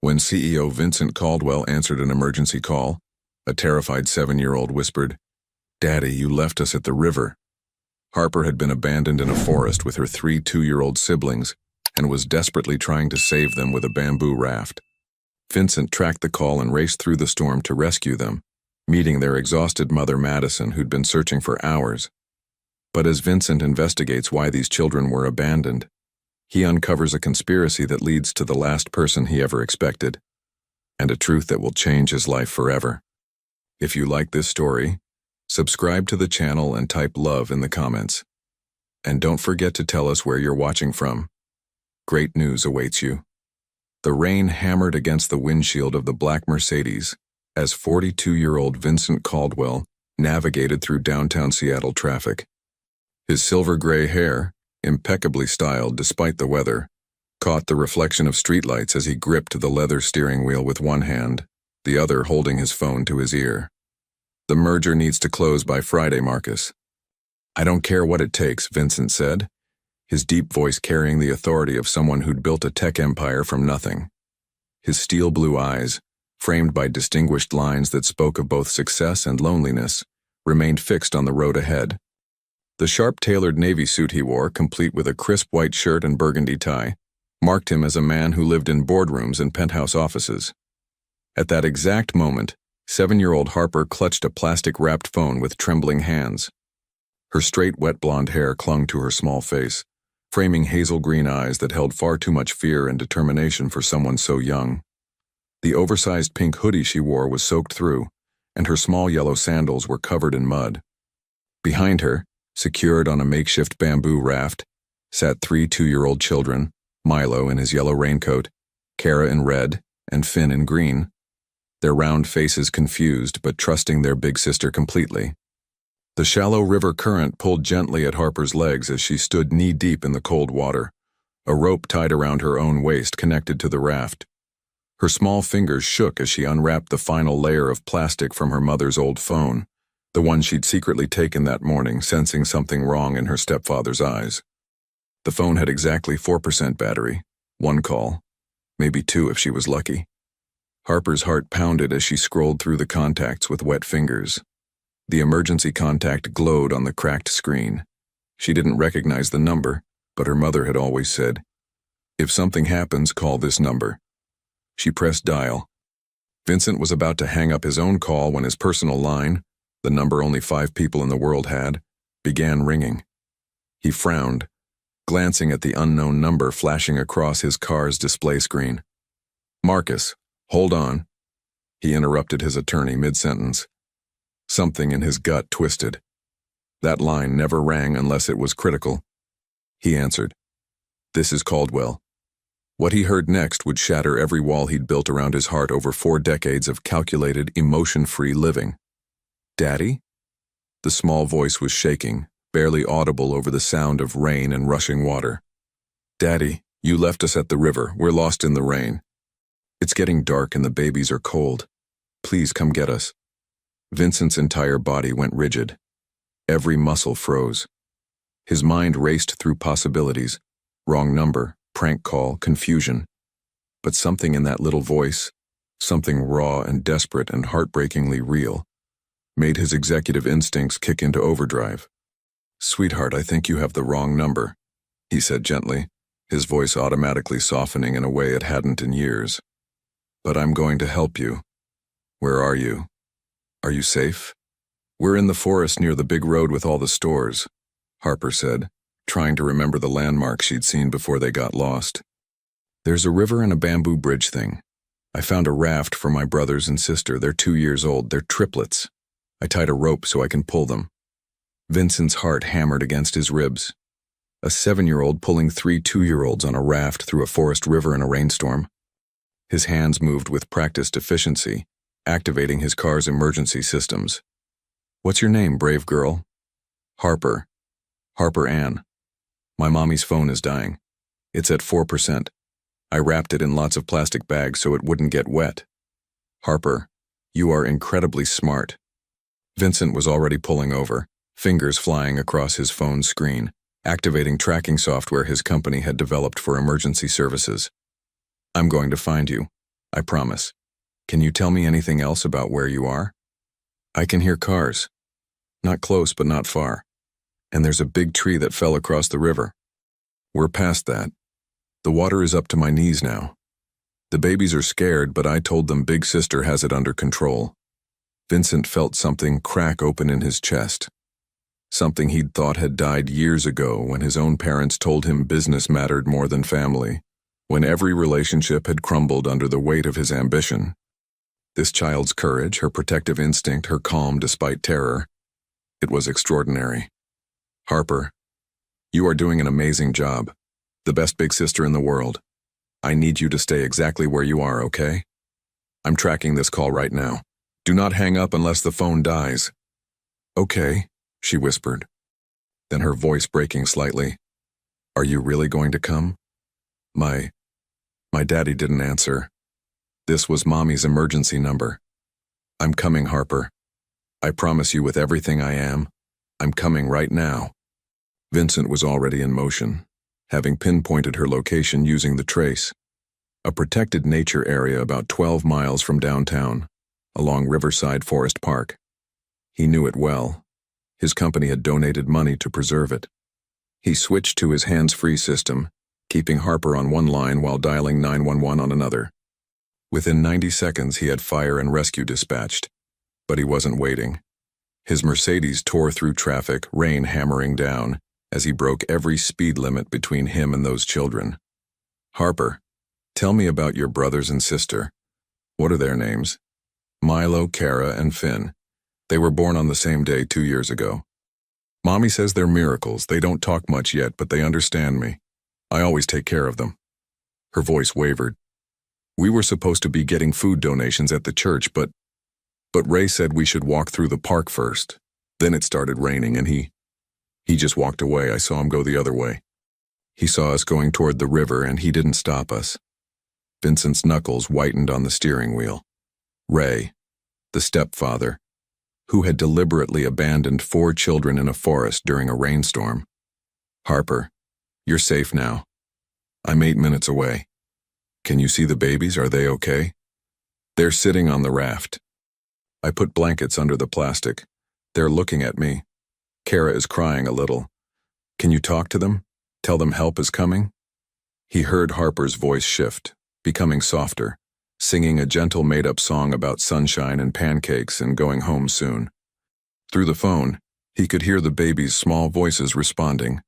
When CEO Vincent Caldwell answered an emergency call, a terrified 7-year-old whispered, "Daddy, you left us at the river." Harper had been abandoned in a forest with her 3 two-year-old siblings and was desperately trying to save them with a bamboo raft. Vincent tracked the call and raced through the storm to rescue them, meeting their exhausted mother Madison, who'd been searching for hours. But as Vincent investigates why these children were abandoned, he uncovers a conspiracy that leads to the last person he ever expected, and a truth that will change his life forever. If you like this story, subscribe to the channel and type love in the comments. And don't forget to tell us where you're watching from. Great news awaits you. The rain hammered against the windshield of the black Mercedes as 42-year-old Vincent Caldwell navigated through downtown Seattle traffic. His silver-gray hair, impeccably styled despite the weather, caught the reflection of streetlights as he gripped the leather steering wheel with one hand, the other holding his phone to his ear. "The merger needs to close by Friday, Marcus." "I don't care what it takes," Vincent said, his deep voice carrying the authority of someone who'd built a tech empire from nothing. His steel blue eyes, framed by distinguished lines that spoke of both success and loneliness, remained fixed on the road ahead. The sharp-tailored navy suit he wore, complete with a crisp white shirt and burgundy tie, marked him as a man who lived in boardrooms and penthouse offices. At that exact moment, 7-year-old Harper clutched a plastic-wrapped phone with trembling hands. Her straight, wet blonde hair clung to her small face, framing hazel-green eyes that held far too much fear and determination for someone so young. The oversized pink hoodie she wore was soaked through, and her small yellow sandals were covered in mud. Behind her, secured on a makeshift bamboo raft, sat 3 two-year-old children, Milo in his yellow raincoat, Kara in red, and Finn in green, their round faces confused but trusting their big sister completely. The shallow river current pulled gently at Harper's legs as she stood knee-deep in the cold water, a rope tied around her own waist connected to the raft. Her small fingers shook as she unwrapped the final layer of plastic from her mother's old phone, the one she'd secretly taken that morning, sensing something wrong in her stepfather's eyes. The phone had exactly 4% battery, 1 call, maybe 2 if she was lucky. Harper's heart pounded as she scrolled through the contacts with wet fingers. The emergency contact glowed on the cracked screen. She didn't recognize the number, but her mother had always said, "If something happens, call this number." She pressed dial. Vincent was about to hang up his own call when his personal line, the number only 5 people in the world had, began ringing. He frowned, glancing at the unknown number flashing across his car's display screen. "Marcus, hold on." He interrupted his attorney mid-sentence. Something in his gut twisted. That line never rang unless it was critical. He answered, "This is Caldwell." What he heard next would shatter every wall he'd built around his heart over 4 decades of calculated, emotion-free living. "Daddy?" The small voice was shaking, barely audible over the sound of rain and rushing water. "Daddy, you left us at the river. We're lost in the rain. It's getting dark and the babies are cold. Please come get us." Vincent's entire body went rigid. Every muscle froze. His mind raced through possibilities, wrong number, prank call, confusion. But something in that little voice, something raw and desperate and heartbreakingly real, made his executive instincts kick into overdrive. "Sweetheart, I think you have the wrong number," he said gently, his voice automatically softening in a way it hadn't in years. "But I'm going to help you. Where are you? Are you safe?" "We're in the forest near the big road with all the stores," Harper said, trying to remember the landmarks she'd seen before they got lost. "There's a river and a bamboo bridge thing. I found a raft for my brothers and sister. They're 2 years old. They're triplets. I tied a rope so I can pull them." Vincent's heart hammered against his ribs. A 7-year-old pulling 3 two-year-olds on a raft through a forest river in a rainstorm. His hands moved with practiced efficiency, activating his car's emergency systems. "What's your name, brave girl?" "Harper. Harper Ann. My mommy's phone is dying. It's at 4%. I wrapped it in lots of plastic bags so it wouldn't get wet." "Harper, you are incredibly smart." Vincent was already pulling over, fingers flying across his phone's screen, activating tracking software his company had developed for emergency services. "I'm going to find you. I promise. Can you tell me anything else about where you are? I can hear cars. Not close, but not far. And there's a big tree that fell across the river. We're past that. The water is up to my knees now. The babies are scared, but I told them Big Sister has it under control. Vincent felt something crack open in his chest. Something he'd thought had died years ago when his own parents told him business mattered more than family, when every relationship had crumbled under the weight of his ambition. This child's courage, her protective instinct, her calm despite terror, it was extraordinary. Harper, you are doing an amazing job. The best big sister in the world. I need you to stay exactly where you are, okay? I'm tracking this call right now. Do not hang up unless the phone dies. Okay, she whispered. Then her voice breaking slightly. Are you really going to come? My daddy didn't answer. This was Mommy's emergency number. I'm coming, Harper. I promise you with everything I am, I'm coming right now. Vincent was already in motion, having pinpointed her location using the trace. A protected nature area about 12 miles from downtown, along Riverside Forest Park. He knew it well. His company had donated money to preserve it. He switched to his hands-free system, keeping Harper on one line while dialing 911 on another. Within 90 seconds, he had fire and rescue dispatched. But he wasn't waiting. His Mercedes tore through traffic, rain hammering down, as he broke every speed limit between him and those children. Harper, tell me about your brothers and sister. What are their names? Milo, Kara, and Finn. They were born on the same day 2 years ago. Mommy says they're miracles. They don't talk much yet, but they understand me. I always take care of them. Her voice wavered. We were supposed to be getting food donations at the church, but Ray said we should walk through the park first. Then it started raining and he just walked away. I saw him go the other way. He saw us going toward the river and he didn't stop us. Vincent's knuckles whitened on the steering wheel. Ray, the stepfather, who had deliberately abandoned 4 children in a forest during a rainstorm. Harper, you're safe now. I'm 8 minutes away. Can you see the babies? Are they okay? They're sitting on the raft. I put blankets under the plastic. They're looking at me. Kara is crying a little. Can you talk to them? Tell them help is coming? He heard Harper's voice shift, becoming softer, singing a gentle made-up song about sunshine and pancakes and going home soon. Through the phone, he could hear the babies' small voices responding,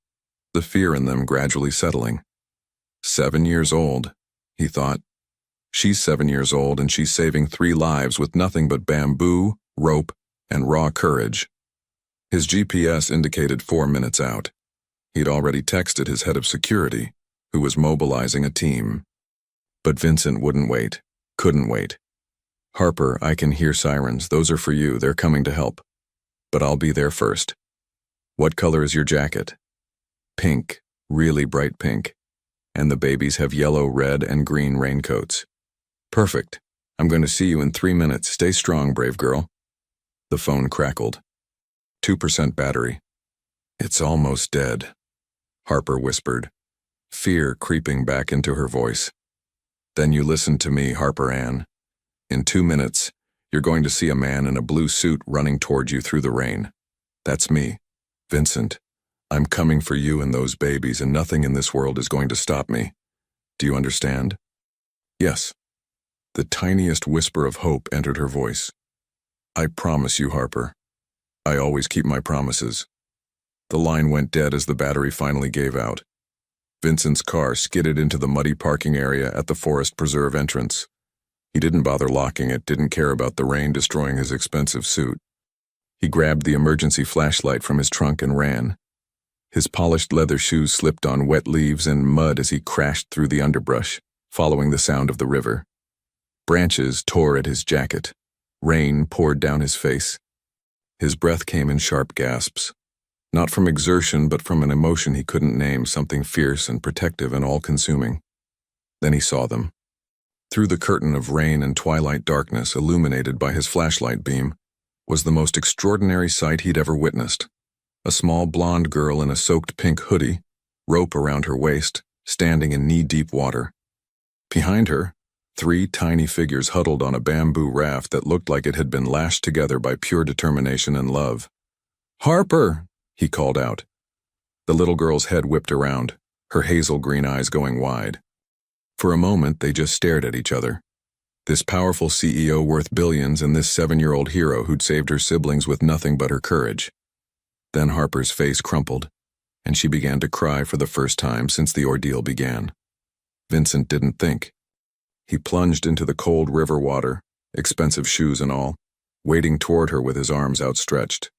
the fear in them gradually settling. 7 years old, he thought. She's 7 years old and she's saving 3 lives with nothing but bamboo, rope, and raw courage. His GPS indicated 4 minutes out. He'd already texted his head of security, who was mobilizing a team. But Vincent wouldn't wait, couldn't wait. Harper, I can hear sirens. Those are for you. They're coming to help. But I'll be there first. What color is your jacket? Pink, really bright pink. And the babies have yellow, red, and green raincoats. Perfect. I'm going to see you in 3 minutes. Stay strong, brave girl. The phone crackled. 2% battery. It's almost dead, Harper whispered, fear creeping back into her voice. Then you listen to me, Harper Ann. In 2 minutes, you're going to see a man in a blue suit running toward you through the rain. That's me, Vincent. I'm coming for you and those babies, and nothing in this world is going to stop me. Do you understand? Yes. The tiniest whisper of hope entered her voice. I promise you, Harper. I always keep my promises. The line went dead as the battery finally gave out. Vincent's car skidded into the muddy parking area at the Forest Preserve entrance. He didn't bother locking it, didn't care about the rain destroying his expensive suit. He grabbed the emergency flashlight from his trunk and ran. His polished leather shoes slipped on wet leaves and mud as he crashed through the underbrush, following the sound of the river. Branches tore at his jacket. Rain poured down his face. His breath came in sharp gasps. Not from exertion, but from an emotion he couldn't name, something fierce and protective and all-consuming. Then he saw them. Through the curtain of rain and twilight darkness illuminated by his flashlight beam was the most extraordinary sight he'd ever witnessed. A small blonde girl in a soaked pink hoodie, rope around her waist, standing in knee-deep water. Behind her, Three tiny figures huddled on a bamboo raft that looked like it had been lashed together by pure determination and love. "Harper!" he called out. The little girl's head whipped around, her hazel green eyes going wide. For a moment, they just stared at each other. This powerful CEO worth billions and this 7-year-old hero who'd saved her siblings with nothing but her courage. Then Harper's face crumpled, and she began to cry for the first time since the ordeal began. Vincent didn't think. He plunged into the cold river water, expensive shoes and all, wading toward her with his arms outstretched.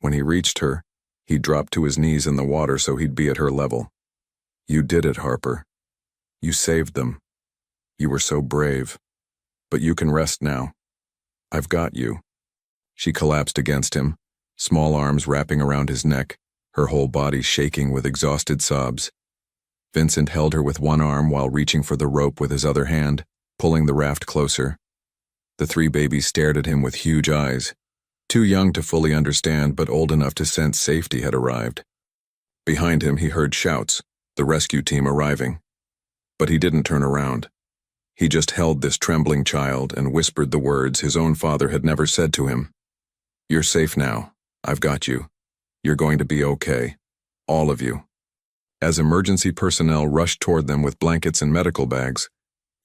When he reached her, he dropped to his knees in the water so he'd be at her level. "You did it, Harper. You saved them. You were so brave. But you can rest now. I've got you." She collapsed against him, small arms wrapping around his neck, her whole body shaking with exhausted sobs. Vincent held her with one arm while reaching for the rope with his other hand, pulling the raft closer. The three babies stared at him with huge eyes, too young to fully understand but old enough to sense safety had arrived. Behind him he heard shouts, the rescue team arriving. But he didn't turn around. He just held this trembling child and whispered the words his own father had never said to him. "You're safe now. I've got you. You're going to be okay. All of you." As emergency personnel rushed toward them with blankets and medical bags,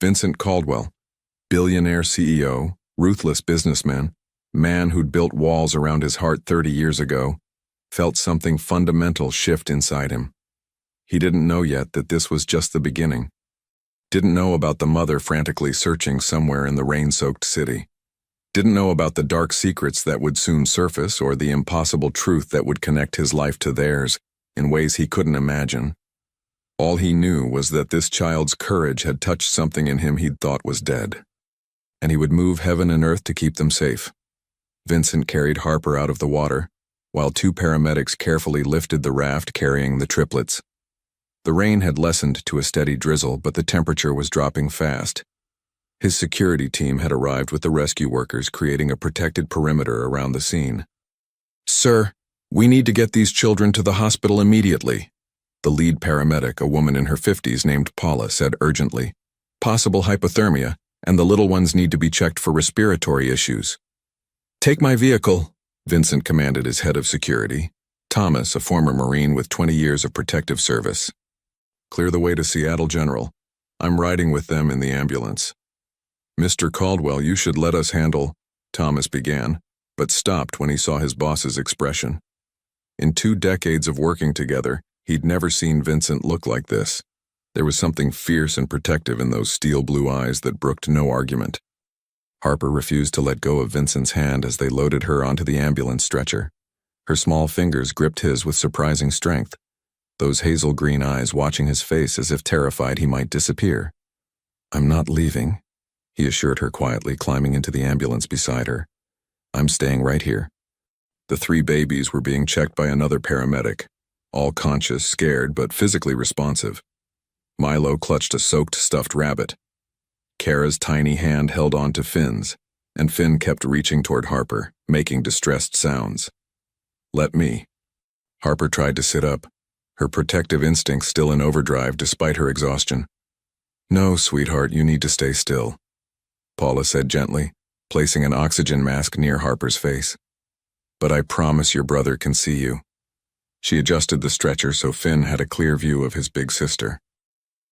Vincent Caldwell, billionaire CEO, ruthless businessman, man who'd built walls around his heart 30 years ago, felt something fundamental shift inside him. He didn't know yet that this was just the beginning. Didn't know about the mother frantically searching somewhere in the rain-soaked city. Didn't know about the dark secrets that would soon surface or the impossible truth that would connect his life to theirs in ways he couldn't imagine. All he knew was that this child's courage had touched something in him he'd thought was dead, and he would move heaven and earth to keep them safe. Vincent carried Harper out of the water, while two paramedics carefully lifted the raft carrying the triplets. The rain had lessened to a steady drizzle, but the temperature was dropping fast. His security team had arrived with the rescue workers, creating a protected perimeter around the scene. "Sir, we need to get these children to the hospital immediately," the lead paramedic, a woman in her 50s named Paula, said urgently. "Possible hypothermia, and the little ones need to be checked for respiratory issues." "Take my vehicle," Vincent commanded his head of security, Thomas, a former Marine with 20 years of protective service. "Clear the way to Seattle General. I'm riding with them in the ambulance." "Mr. Caldwell, you should let us handle," Thomas began, but stopped when he saw his boss's expression. In 2 decades of working together, he'd never seen Vincent look like this. There was something fierce and protective in those steel blue eyes that brooked no argument. Harper refused to let go of Vincent's hand as they loaded her onto the ambulance stretcher. Her small fingers gripped his with surprising strength, those hazel green eyes watching his face as if terrified he might disappear. "I'm not leaving," he assured her quietly, climbing into the ambulance beside her. "I'm staying right here." The 3 babies were being checked by another paramedic, all conscious, scared, but physically responsive. Milo clutched a soaked stuffed rabbit. Kara's tiny hand held on to Finn's, and Finn kept reaching toward Harper, making distressed sounds. "Let me." Harper tried to sit up, her protective instincts still in overdrive despite her exhaustion. "No, sweetheart, you need to stay still," Paula said gently, placing an oxygen mask near Harper's face. "But I promise your brother can see you." She adjusted the stretcher so Finn had a clear view of his big sister.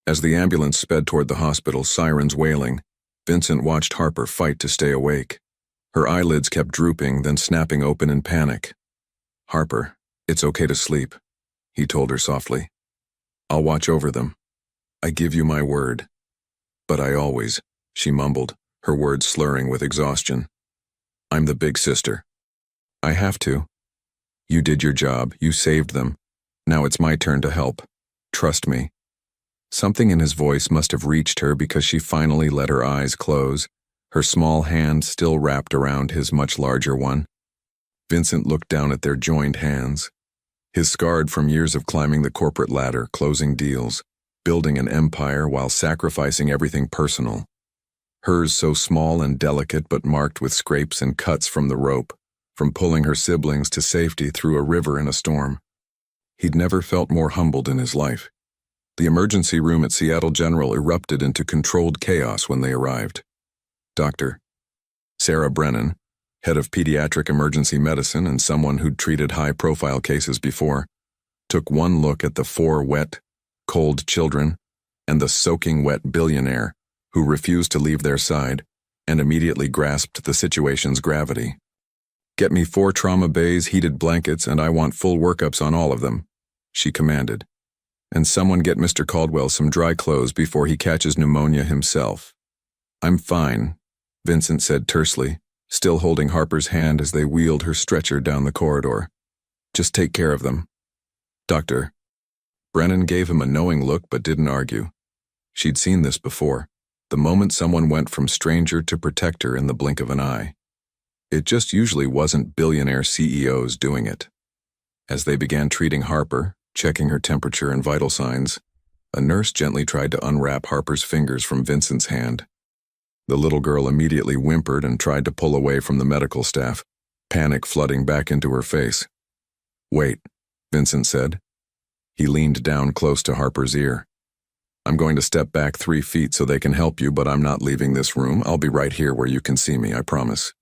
As the ambulance sped toward the hospital, sirens wailing, Vincent watched Harper fight to stay awake. Her eyelids kept drooping, then snapping open in panic. "Harper, it's okay to sleep," he told her softly. "I'll watch over them. I give you my word." "But I always," she mumbled, her words slurring with exhaustion. "I'm the big sister. I have to. You did your job, you saved them. Now it's my turn to help. Trust me." Something in his voice must have reached her because she finally let her eyes close, her small hand still wrapped around his much larger one. Vincent looked down at their joined hands. His scarred from years of climbing the corporate ladder, closing deals, building an empire while sacrificing everything personal. Hers so small and delicate but marked with scrapes and cuts from the rope, from pulling her siblings to safety through a river in a storm. He'd never felt more humbled in his life. The emergency room at Seattle General erupted into controlled chaos when they arrived. Dr. Sarah Brennan, head of pediatric emergency medicine and someone who'd treated high-profile cases before, took one look at the 4 wet, cold children and the soaking wet billionaire who refused to leave their side and immediately grasped the situation's gravity. "Get me 4 trauma bays, heated blankets, and I want full workups on all of them," she commanded. "And someone get Mr. Caldwell some dry clothes before he catches pneumonia himself." "I'm fine," Vincent said tersely, still holding Harper's hand as they wheeled her stretcher down the corridor. "Just take care of them." "Doctor." Brennan gave him a knowing look but didn't argue. She'd seen this before, the moment someone went from stranger to protector in the blink of an eye. It just usually wasn't billionaire CEOs doing it. As they began treating Harper, checking her temperature and vital signs, a nurse gently tried to unwrap Harper's fingers from Vincent's hand. The little girl immediately whimpered and tried to pull away from the medical staff, panic flooding back into her face. "Wait," Vincent said. He leaned down close to Harper's ear. "I'm going to step back 3 feet so they can help you, but I'm not leaving this room. I'll be right here where you can see me, I promise.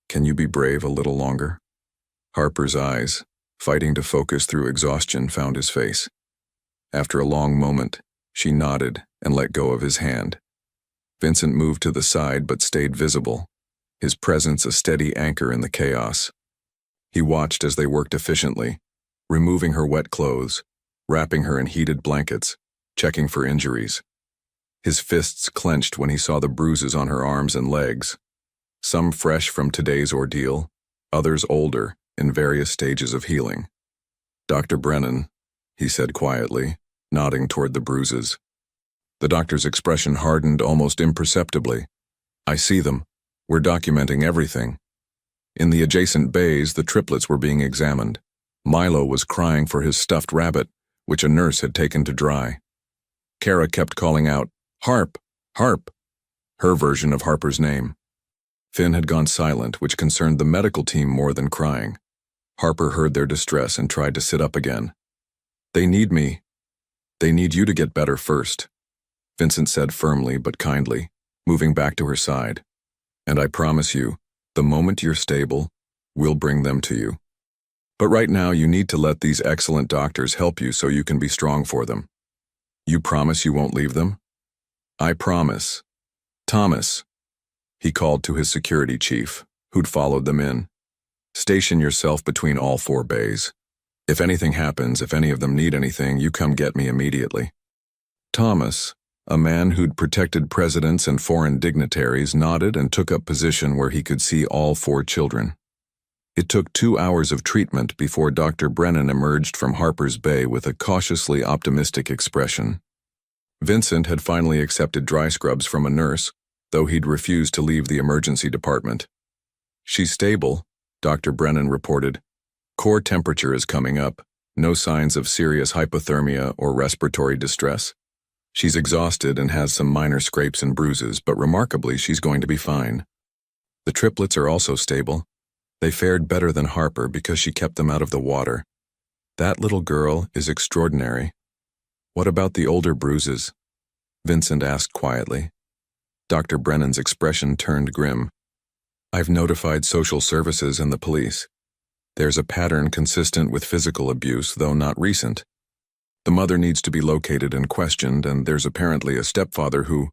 Can you be brave a little longer?" Harper's eyes, fighting to focus through exhaustion, found his face. After a long moment, she nodded and let go of his hand. Vincent moved to the side but stayed visible, his presence a steady anchor in the chaos. He watched as they worked efficiently, removing her wet clothes, wrapping her in heated blankets, checking for injuries. His fists clenched when he saw the bruises on her arms and legs, some fresh from today's ordeal, others older, in various stages of healing. "Dr. Brennan," he said quietly, nodding toward the bruises. The doctor's expression hardened almost imperceptibly. "I see them. We're documenting everything." In the adjacent bays, the triplets were being examined. Milo was crying for his stuffed rabbit, which a nurse had taken to dry. Kara kept calling out, "Harp! Harp!" her version of Harper's name. Finn had gone silent, which concerned the medical team more than crying. Harper heard their distress and tried to sit up again. "They need me. They need you to get better first," Vincent said firmly but kindly, moving back to her side. "And I promise you, the moment you're stable, we'll bring them to you. But right now you need to let these excellent doctors help you so you can be strong for them. You promise you won't leave them?" "I promise. Thomas," he called to his security chief, who'd followed them in. "Station yourself between all 4 bays. If anything happens, if any of them need anything, you come get me immediately." Thomas, a man who'd protected presidents and foreign dignitaries, nodded and took up position where he could see all 4 children. It took 2 hours of treatment before Dr. Brennan emerged from Harper's Bay with a cautiously optimistic expression. Vincent had finally accepted dry scrubs from a nurse, though he'd refused to leave the emergency department. "She's stable," Dr. Brennan reported. "Core temperature is coming up, no signs of serious hypothermia or respiratory distress. She's exhausted and has some minor scrapes and bruises, but remarkably she's going to be fine. The triplets are also stable. They fared better than Harper because she kept them out of the water. That little girl is extraordinary." "What about the older bruises?" Vincent asked quietly. Dr. Brennan's expression turned grim. "I've notified social services and the police. There's a pattern consistent with physical abuse, though not recent. The mother needs to be located and questioned, and there's apparently a stepfather who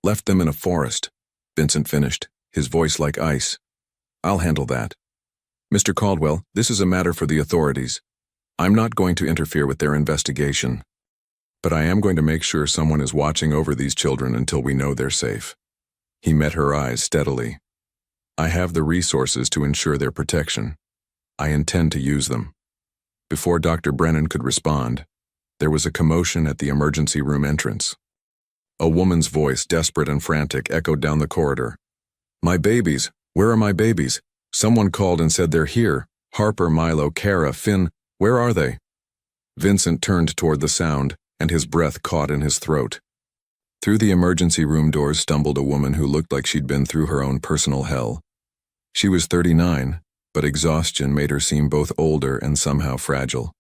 left them in a forest," Vincent finished, his voice like ice. "I'll handle that. Mr. Caldwell, this is a matter for the authorities. I'm not going to interfere with their investigation. But I am going to make sure someone is watching over these children until we know they're safe." He met her eyes steadily. "I have the resources to ensure their protection. I intend to use them." Before Dr. Brennan could respond, there was a commotion at the emergency room entrance. A woman's voice, desperate and frantic, echoed down the corridor. "My babies! Where are my babies? Someone called and said they're here. Harper, Milo, Kara, Finn, where are they?" Vincent turned toward the sound, and his breath caught in his throat. Through the emergency room doors stumbled a woman who looked like she'd been through her own personal hell. She was 39, but exhaustion made her seem both older and somehow fragile.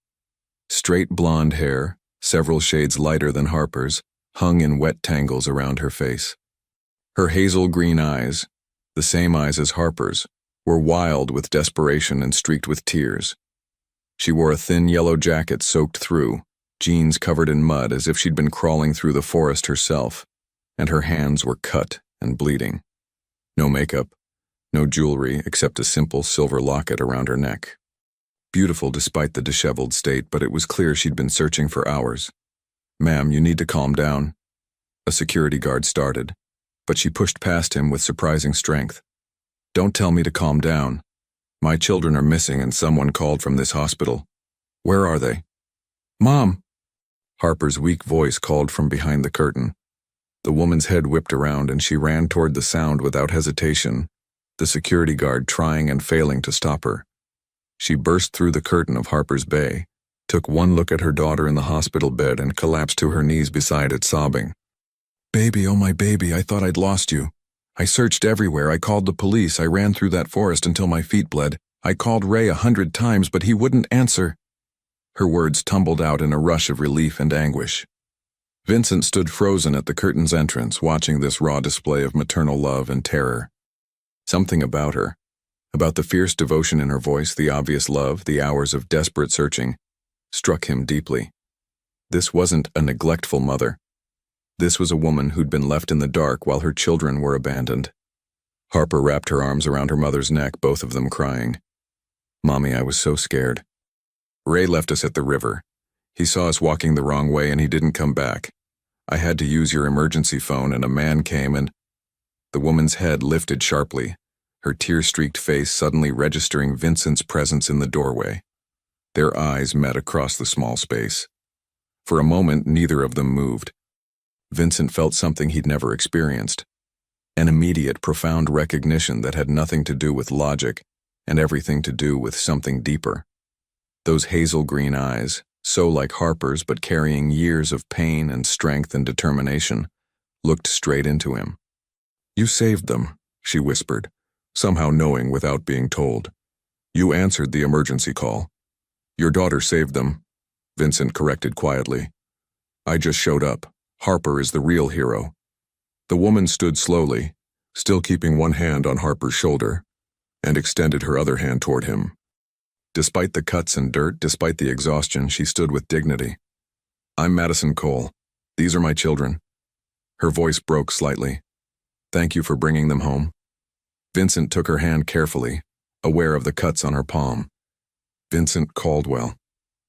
Straight blonde hair, several shades lighter than Harper's, hung in wet tangles around her face. Her hazel green eyes, the same eyes as Harper's, were wild with desperation and streaked with tears. She wore a thin yellow jacket soaked through, jeans covered in mud as if she'd been crawling through the forest herself, and her hands were cut and bleeding. No makeup, no jewelry except a simple silver locket around her neck. Beautiful despite the disheveled state, but it was clear she'd been searching for hours. "Ma'am, you need to calm down." A security guard started, but she pushed past him with surprising strength. "Don't tell me to calm down. My children are missing and someone called from this hospital. Where are they?" "Mom!" Harper's weak voice called from behind the curtain. The woman's head whipped around and she ran toward the sound without hesitation, the security guard trying and failing to stop her. She burst through the curtain of Harper's bay, took one look at her daughter in the hospital bed and collapsed to her knees beside it, sobbing. "Baby, oh my baby, I thought I'd lost you. I searched everywhere, I called the police, I ran through that forest until my feet bled. I called Ray 100 times, but he wouldn't answer." Her words tumbled out in a rush of relief and anguish. Vincent stood frozen at the curtain's entrance, watching this raw display of maternal love and terror. Something about her, about the fierce devotion in her voice, the obvious love, the hours of desperate searching, struck him deeply. This wasn't a neglectful mother. This was a woman who'd been left in the dark while her children were abandoned. Harper wrapped her arms around her mother's neck, both of them crying. "Mommy, I was so scared. Ray left us at the river. He saw us walking the wrong way and he didn't come back. I had to use your emergency phone and a man came and—" The woman's head lifted sharply, her tear-streaked face suddenly registering Vincent's presence in the doorway. Their eyes met across the small space. For a moment, neither of them moved. Vincent felt something he'd never experienced. An immediate, profound recognition that had nothing to do with logic and everything to do with something deeper. Those hazel green eyes, so like Harper's but carrying years of pain and strength and determination, looked straight into him. "You saved them," she whispered, somehow knowing without being told. "You answered the emergency call. Your daughter saved them," Vincent corrected quietly. "I just showed up. Harper is the real hero." The woman stood slowly, still keeping one hand on Harper's shoulder, and extended her other hand toward him. Despite the cuts and dirt, despite the exhaustion, she stood with dignity. "I'm Madison Cole. These are my children." Her voice broke slightly. "Thank you for bringing them home." Vincent took her hand carefully, aware of the cuts on her palm. "Vincent Caldwell,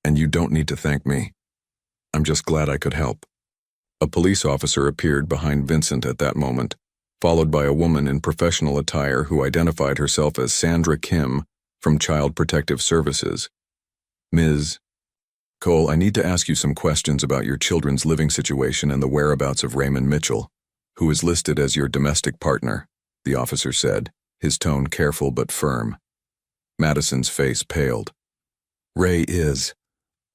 and you don't need to thank me. I'm just glad I could help." A police officer appeared behind Vincent at that moment, followed by a woman in professional attire who identified herself as Sandra Kim from Child Protective Services. "Ms. Cole, I need to ask you some questions about your children's living situation and the whereabouts of Raymond Mitchell, who is listed as your domestic partner," the officer said, his tone careful but firm. Madison's face paled. "Ray is.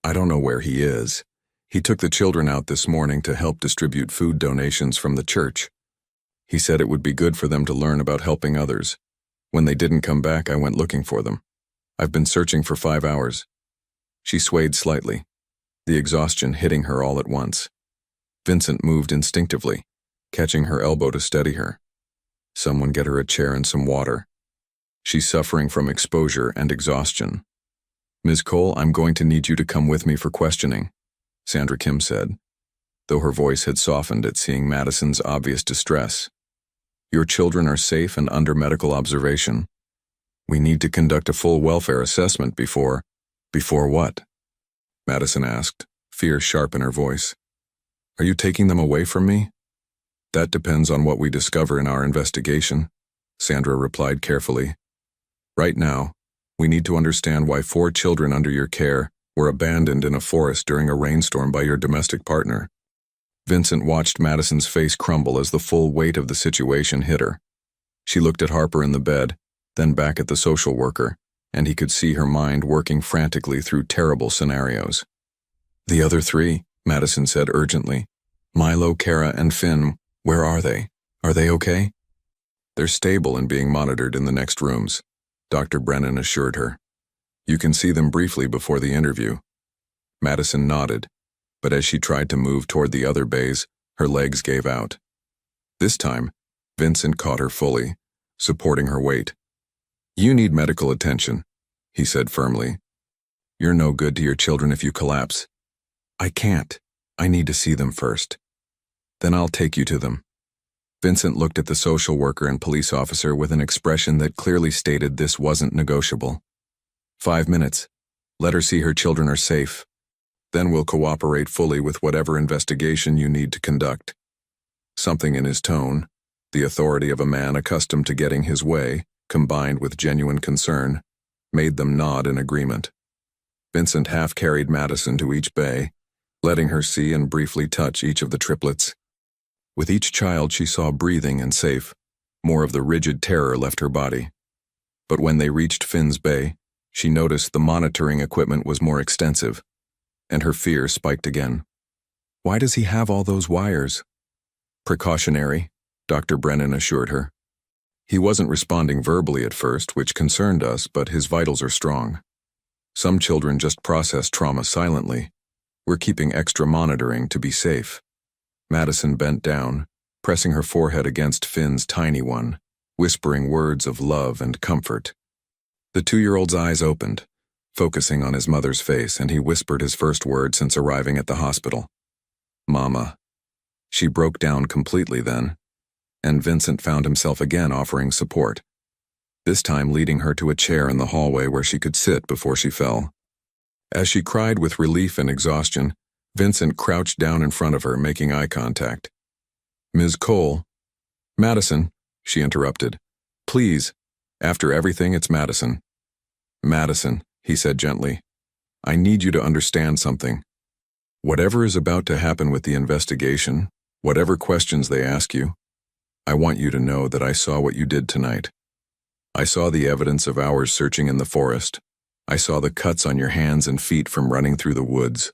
I don't know where he is. He took the children out this morning to help distribute food donations from the church. He said it would be good for them to learn about helping others. When they didn't come back, I went looking for them. I've been searching for 5 hours." She swayed slightly, the exhaustion hitting her all at once. Vincent moved instinctively, catching her elbow to steady her. "Someone get her a chair and some water. She's suffering from exposure and exhaustion." "Ms. Cole, I'm going to need you to come with me for questioning," Sandra Kim said, though her voice had softened at seeing Madison's obvious distress. "Your children are safe and under medical observation. We need to conduct a full welfare assessment before—" "Before what?" Madison asked, fear sharp in her voice. "Are you taking them away from me?" "That depends on what we discover in our investigation," Sandra replied carefully. "Right now, we need to understand why 4 children under your care were abandoned in a forest during a rainstorm by your domestic partner." Vincent watched Madison's face crumble as the full weight of the situation hit her. She looked at Harper in the bed, then back at the social worker, and he could see her mind working frantically through terrible scenarios. "The other 3, Madison said urgently. "Milo, Kara, and Finn, where are they? Are they okay?" "They're stable and being monitored in the next rooms," Dr. Brennan assured her. "You can see them briefly before the interview." Madison nodded. but as she tried to move toward the other bays, her legs gave out. This time, Vincent caught her fully, supporting her weight. "You need medical attention," he said firmly. "You're no good to your children if you collapse." "I can't. I need to see them first." "Then I'll take you to them." Vincent looked at the social worker and police officer with an expression that clearly stated this wasn't negotiable. 5 minutes. Let her see her children are safe. Then we'll cooperate fully with whatever investigation you need to conduct. Something in his tone, the authority of a man accustomed to getting his way, combined with genuine concern, made them nod in agreement. Vincent half-carried Madison to each bay, letting her see and briefly touch each of the triplets. With each child she saw breathing and safe, more of the rigid terror left her body. But when they reached Finn's Bay, she noticed the monitoring equipment was more extensive, and her fear spiked again. "Why does he have all those wires?" "Precautionary," Dr. Brennan assured her. "He wasn't responding verbally at first, which concerned us, but his vitals are strong. Some children just process trauma silently. We're keeping extra monitoring to be safe." Madison bent down, pressing her forehead against Finn's tiny one, whispering words of love and comfort. The 2-year-old's eyes opened, focusing on his mother's face, and he whispered his first word since arriving at the hospital. "Mama." She broke down completely then, and Vincent found himself again offering support, this time leading her to a chair in the hallway where she could sit before she fell. As she cried with relief and exhaustion, Vincent crouched down in front of her, making eye contact. "Ms. Cole." "Madison," she interrupted. "Please. After everything, it's Madison." "Madison," he said gently, "I need you to understand something. Whatever is about to happen with the investigation, whatever questions they ask you, I want you to know that I saw what you did tonight. I saw the evidence of hours searching in the forest. I saw the cuts on your hands and feet from running through the woods.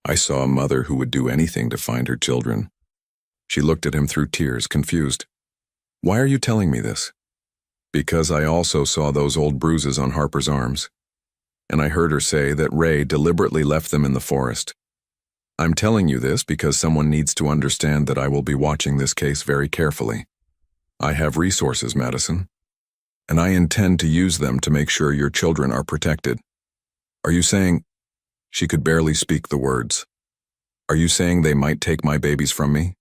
I saw a mother who would do anything to find her children." She looked at him through tears, confused. "Why are you telling me this?" "Because I also saw those old bruises on Harper's arms. And I heard her say that Ray deliberately left them in the forest. I'm telling you this because someone needs to understand that I will be watching this case very carefully. I have resources, Madison, and I intend to use them to make sure your children are protected." "Are you saying—" She could barely speak the words. "Are you saying they might take my babies from me?"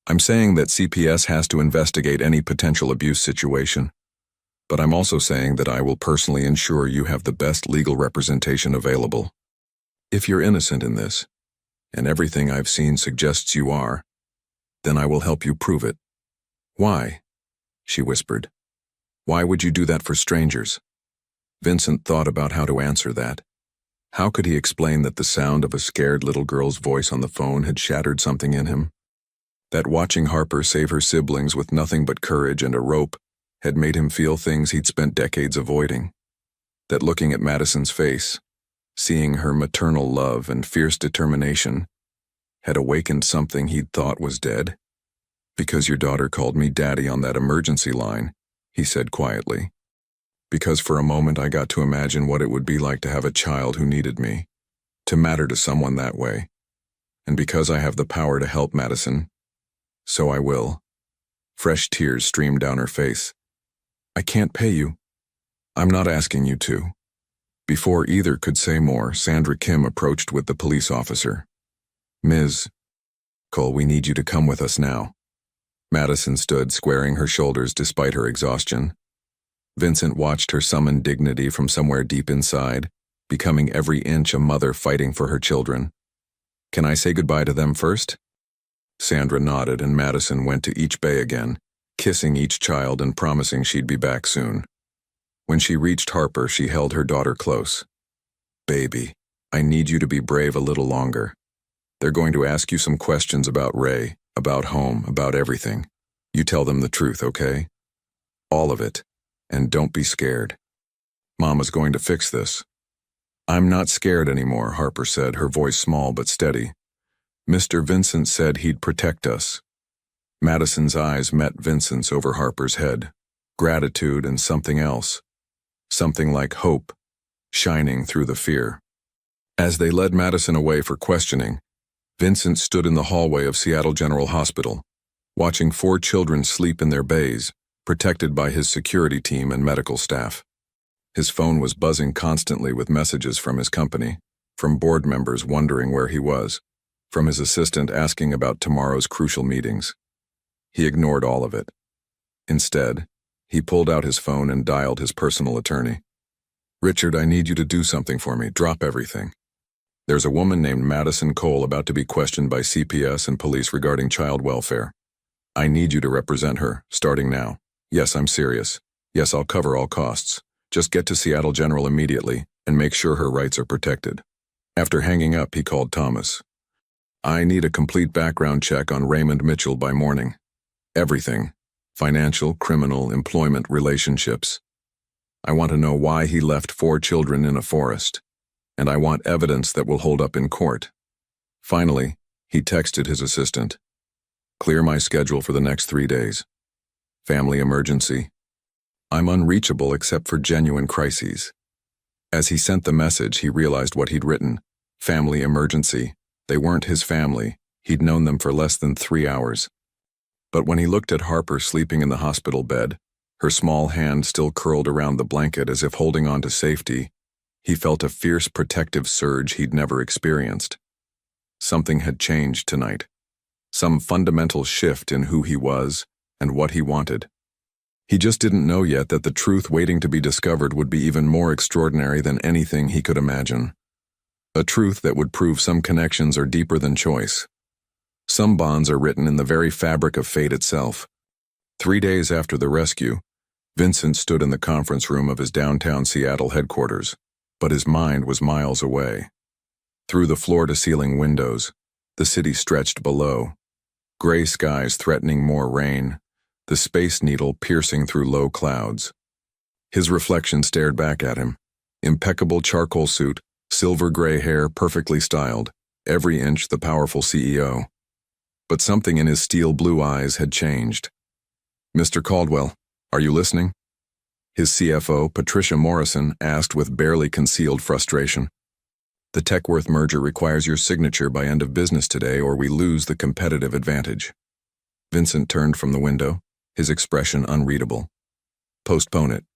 "I'm saying that CPS has to investigate any potential abuse situation. But I'm also saying that I will personally ensure you have the best legal representation available. If you're innocent in this, and everything I've seen suggests you are, then I will help you prove it." "Why?" she whispered. "Why would you do that for strangers?" Vincent thought about how to answer that. How could he explain that the sound of a scared little girl's voice on the phone had shattered something in him? That watching Harper save her siblings with nothing but courage and a rope had made him feel things he'd spent decades avoiding? That looking at Madison's face, seeing her maternal love and fierce determination, had awakened something he'd thought was dead? "Because your daughter called me Daddy on that emergency line," he said quietly. "Because for a moment I got to imagine what it would be like to have a child who needed me, to matter to someone that way. And because I have the power to help Madison, so I will." Fresh tears streamed down her face. "I can't pay you." "I'm not asking you to." Before either could say more, Sandra Kim approached with the police officer. "Ms. Cole, we need you to come with us now." Madison stood, squaring her shoulders despite her exhaustion. Vincent watched her summon dignity from somewhere deep inside, becoming every inch a mother fighting for her children. "Can I say goodbye to them first?" Sandra nodded, and Madison went to each bay again, kissing each child and promising she'd be back soon. When she reached Harper, she held her daughter close. "Baby, I need you to be brave a little longer. They're going to ask you some questions about Ray, about home, about everything. You tell them the truth, okay? All of it. And don't be scared. Mama's going to fix this." "I'm not scared anymore," Harper said, her voice small but steady. "Mr. Vincent said he'd protect us." Madison's eyes met Vincent's over Harper's head. Gratitude and something else. Something like hope, shining through the fear. As they led Madison away for questioning, Vincent stood in the hallway of Seattle General Hospital, watching 4 children sleep in their bays, protected by his security team and medical staff. His phone was buzzing constantly with messages from his company, from board members wondering where he was, from his assistant asking about tomorrow's crucial meetings. He ignored all of it. Instead, he pulled out his phone and dialed his personal attorney. "Richard, I need you to do something for me. Drop everything. There's a woman named Madison Cole about to be questioned by CPS and police regarding child welfare. I need you to represent her, starting now. Yes, I'm serious. Yes, I'll cover all costs. Just get to Seattle General immediately and make sure her rights are protected." After hanging up, he called Thomas. "I need a complete background check on Raymond Mitchell by morning. Everything. Financial, criminal, employment, relationships. I want to know why he left 4 children in a forest. And I want evidence that will hold up in court." Finally, he texted his assistant. "Clear my schedule for the next 3 days. Family emergency. I'm unreachable except for genuine crises." As he sent the message, he realized what he'd written. Family emergency. They weren't his family. He'd known them for less than 3 hours. But when he looked at Harper sleeping in the hospital bed, her small hand still curled around the blanket as if holding on to safety, he felt a fierce protective surge he'd never experienced. Something had changed tonight. Some fundamental shift in who he was and what he wanted. He just didn't know yet that the truth waiting to be discovered would be even more extraordinary than anything he could imagine. A truth that would prove some connections are deeper than choice. Some bonds are written in the very fabric of fate itself. 3 days after the rescue, Vincent stood in the conference room of his downtown Seattle headquarters, but his mind was miles away. Through the floor-to-ceiling windows, the city stretched below, gray skies threatening more rain, the Space Needle piercing through low clouds. His reflection stared back at him. Impeccable charcoal suit, silver gray hair perfectly styled, every inch the powerful CEO. But something in his steel blue eyes had changed. "Mr. Caldwell, are you listening?" His CFO, Patricia Morrison, asked with barely concealed frustration. "The Techworth merger requires your signature by end of business today or we lose the competitive advantage." Vincent turned from the window, his expression unreadable. "Postpone it."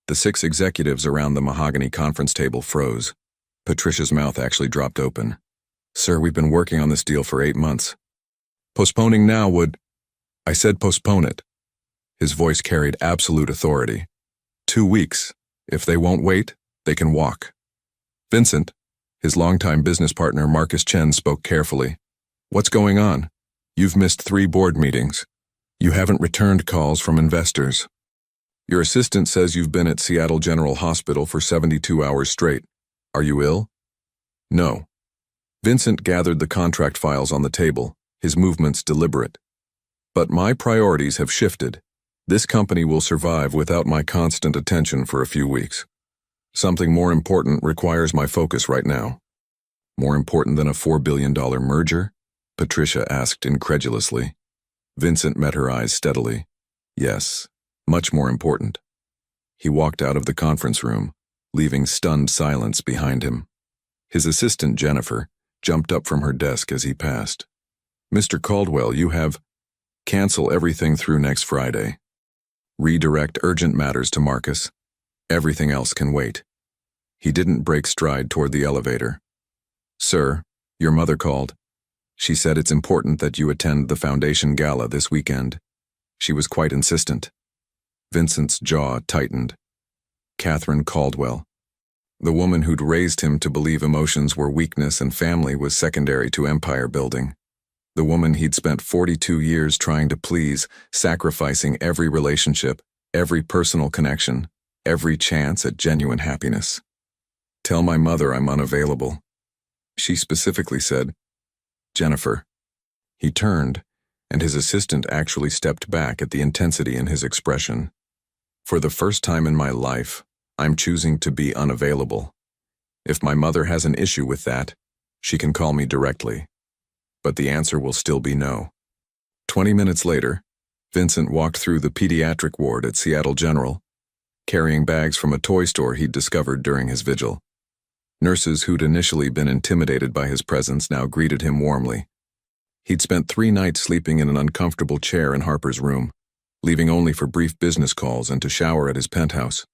The 6 executives around the mahogany conference table froze. Patricia's mouth actually dropped open. "Sir, we've been working on this deal for 8 months. Postponing now would—" "I said postpone it." His voice carried absolute authority. 2 weeks. If they won't wait, they can walk. Vincent, his longtime business partner Marcus Chen spoke carefully. "What's going on? You've missed 3 board meetings. You haven't returned calls from investors. Your assistant says you've been at Seattle General Hospital for 72 hours straight. Are you ill?" "No." Vincent gathered the contract files on the table, his movements deliberate. "But my priorities have shifted. This company will survive without my constant attention for a few weeks. Something more important requires my focus right now." "More important than a $4 billion merger?" Patricia asked incredulously. Vincent met her eyes steadily. "Yes, much more important." He walked out of the conference room, leaving stunned silence behind him. His assistant, Jennifer, jumped up from her desk as he passed. "Mr. Caldwell, you have— Cancel everything through next Friday. Redirect urgent matters to Marcus. Everything else can wait." He didn't break stride toward the elevator. "Sir, your mother called. She said it's important that you attend the foundation gala this weekend. She was quite insistent." Vincent's jaw tightened. Catherine Caldwell. The woman who'd raised him to believe emotions were weakness and family was secondary to empire building. The woman he'd spent 42 years trying to please, sacrificing every relationship, every personal connection, every chance at genuine happiness. "Tell my mother I'm unavailable." She specifically said, "Jennifer." He turned, and his assistant actually stepped back at the intensity in his expression. "For the first time in my life, I'm choosing to be unavailable. If my mother has an issue with that, she can call me directly. But the answer will still be no." 20 minutes later, Vincent walked through the pediatric ward at Seattle General, carrying bags from a toy store he'd discovered during his vigil. Nurses who'd initially been intimidated by his presence now greeted him warmly. He'd spent 3 nights sleeping in an uncomfortable chair in Harper's room, leaving only for brief business calls and to shower at his penthouse.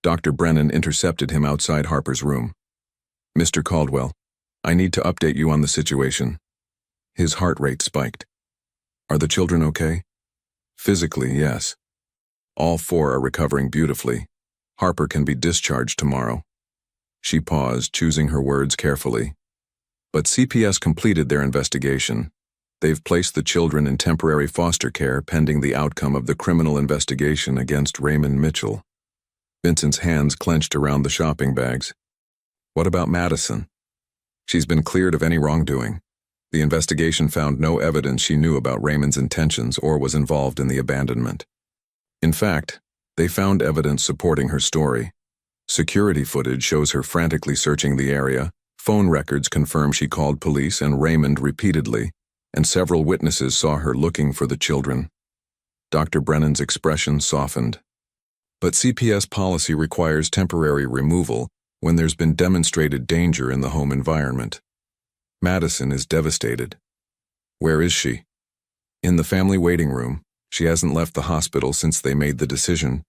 Dr. Brennan intercepted him outside Harper's room. "Mr. Caldwell, I need to update you on the situation." His heart rate spiked. "Are the children okay?" "Physically, yes. All 4 are recovering beautifully. Harper can be discharged tomorrow." She paused, choosing her words carefully. "But CPS completed their investigation. They've placed the children in temporary foster care pending the outcome of the criminal investigation against Raymond Mitchell." Vincent's hands clenched around the shopping bags. "What about Madison?" "She's been cleared of any wrongdoing. The investigation found no evidence she knew about Raymond's intentions or was involved in the abandonment. In fact, they found evidence supporting her story. Security footage shows her frantically searching the area, phone records confirm she called police and Raymond repeatedly, and several witnesses saw her looking for the children." Dr. Brennan's expression softened. "But CPS policy requires temporary removal when there's been demonstrated danger in the home environment. Madison is devastated." "Where is she?" "In the family waiting room. She hasn't left the hospital since they made the decision.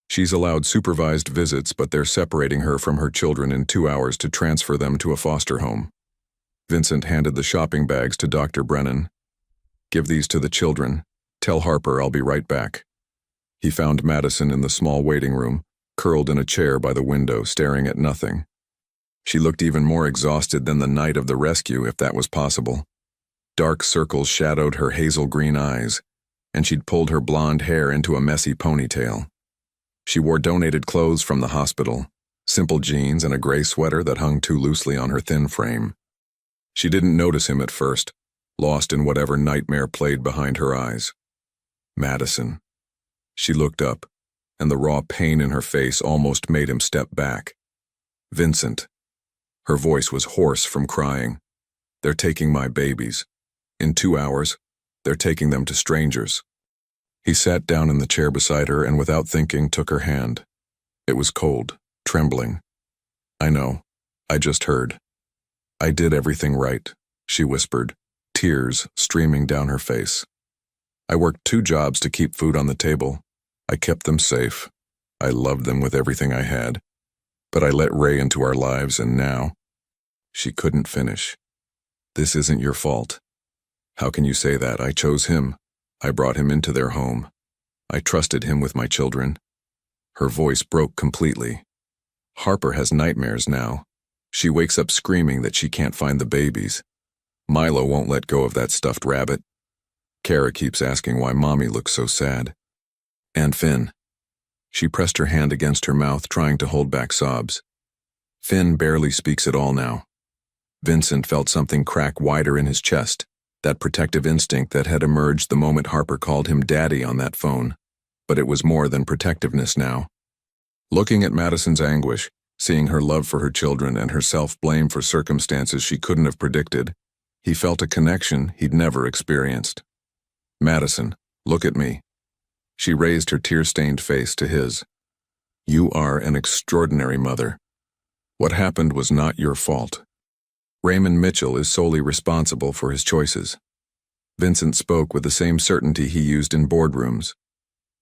She's allowed supervised visits, but they're separating her from her children in 2 hours to transfer them to a foster home." Vincent handed the shopping bags to Dr. Brennan. "Give these to the children. Tell Harper I'll be right back." He found Madison in the small waiting room, curled in a chair by the window, staring at nothing. She looked even more exhausted than the night of the rescue, if that was possible. Dark circles shadowed her hazel-green eyes, and she'd pulled her blonde hair into a messy ponytail. She wore donated clothes from the hospital, simple jeans and a gray sweater that hung too loosely on her thin frame. She didn't notice him at first, lost in whatever nightmare played behind her eyes. Madison. She looked up, and the raw pain in her face almost made him step back. "Vincent." Her voice was hoarse from crying. "They're taking my babies. In 2 hours, they're taking them to strangers." He sat down in the chair beside her and without thinking took her hand. It was cold, trembling. "I know. I just heard." "I did everything right," she whispered, tears streaming down her face. "I worked 2 jobs to keep food on the table. I kept them safe. I loved them with everything I had. But I let Ray into our lives, and now—" She couldn't finish. "This isn't your fault." "How can you say that? I chose him. I brought him into their home. I trusted him with my children." Her voice broke completely. "Harper has nightmares now. She wakes up screaming that she can't find the babies. Milo won't let go of that stuffed rabbit. Kara keeps asking why Mommy looks so sad. And Finn." She pressed her hand against her mouth, trying to hold back sobs. "Finn barely speaks at all now." Vincent felt something crack wider in his chest, that protective instinct that had emerged the moment Harper called him Daddy on that phone. But it was more than protectiveness now. Looking at Madison's anguish, seeing her love for her children and her self-blame for circumstances she couldn't have predicted, he felt a connection he'd never experienced. "Madison, look at me." She raised her tear-stained face to his. "You are an extraordinary mother. What happened was not your fault. Raymond Mitchell is solely responsible for his choices." Vincent spoke with the same certainty he used in boardrooms,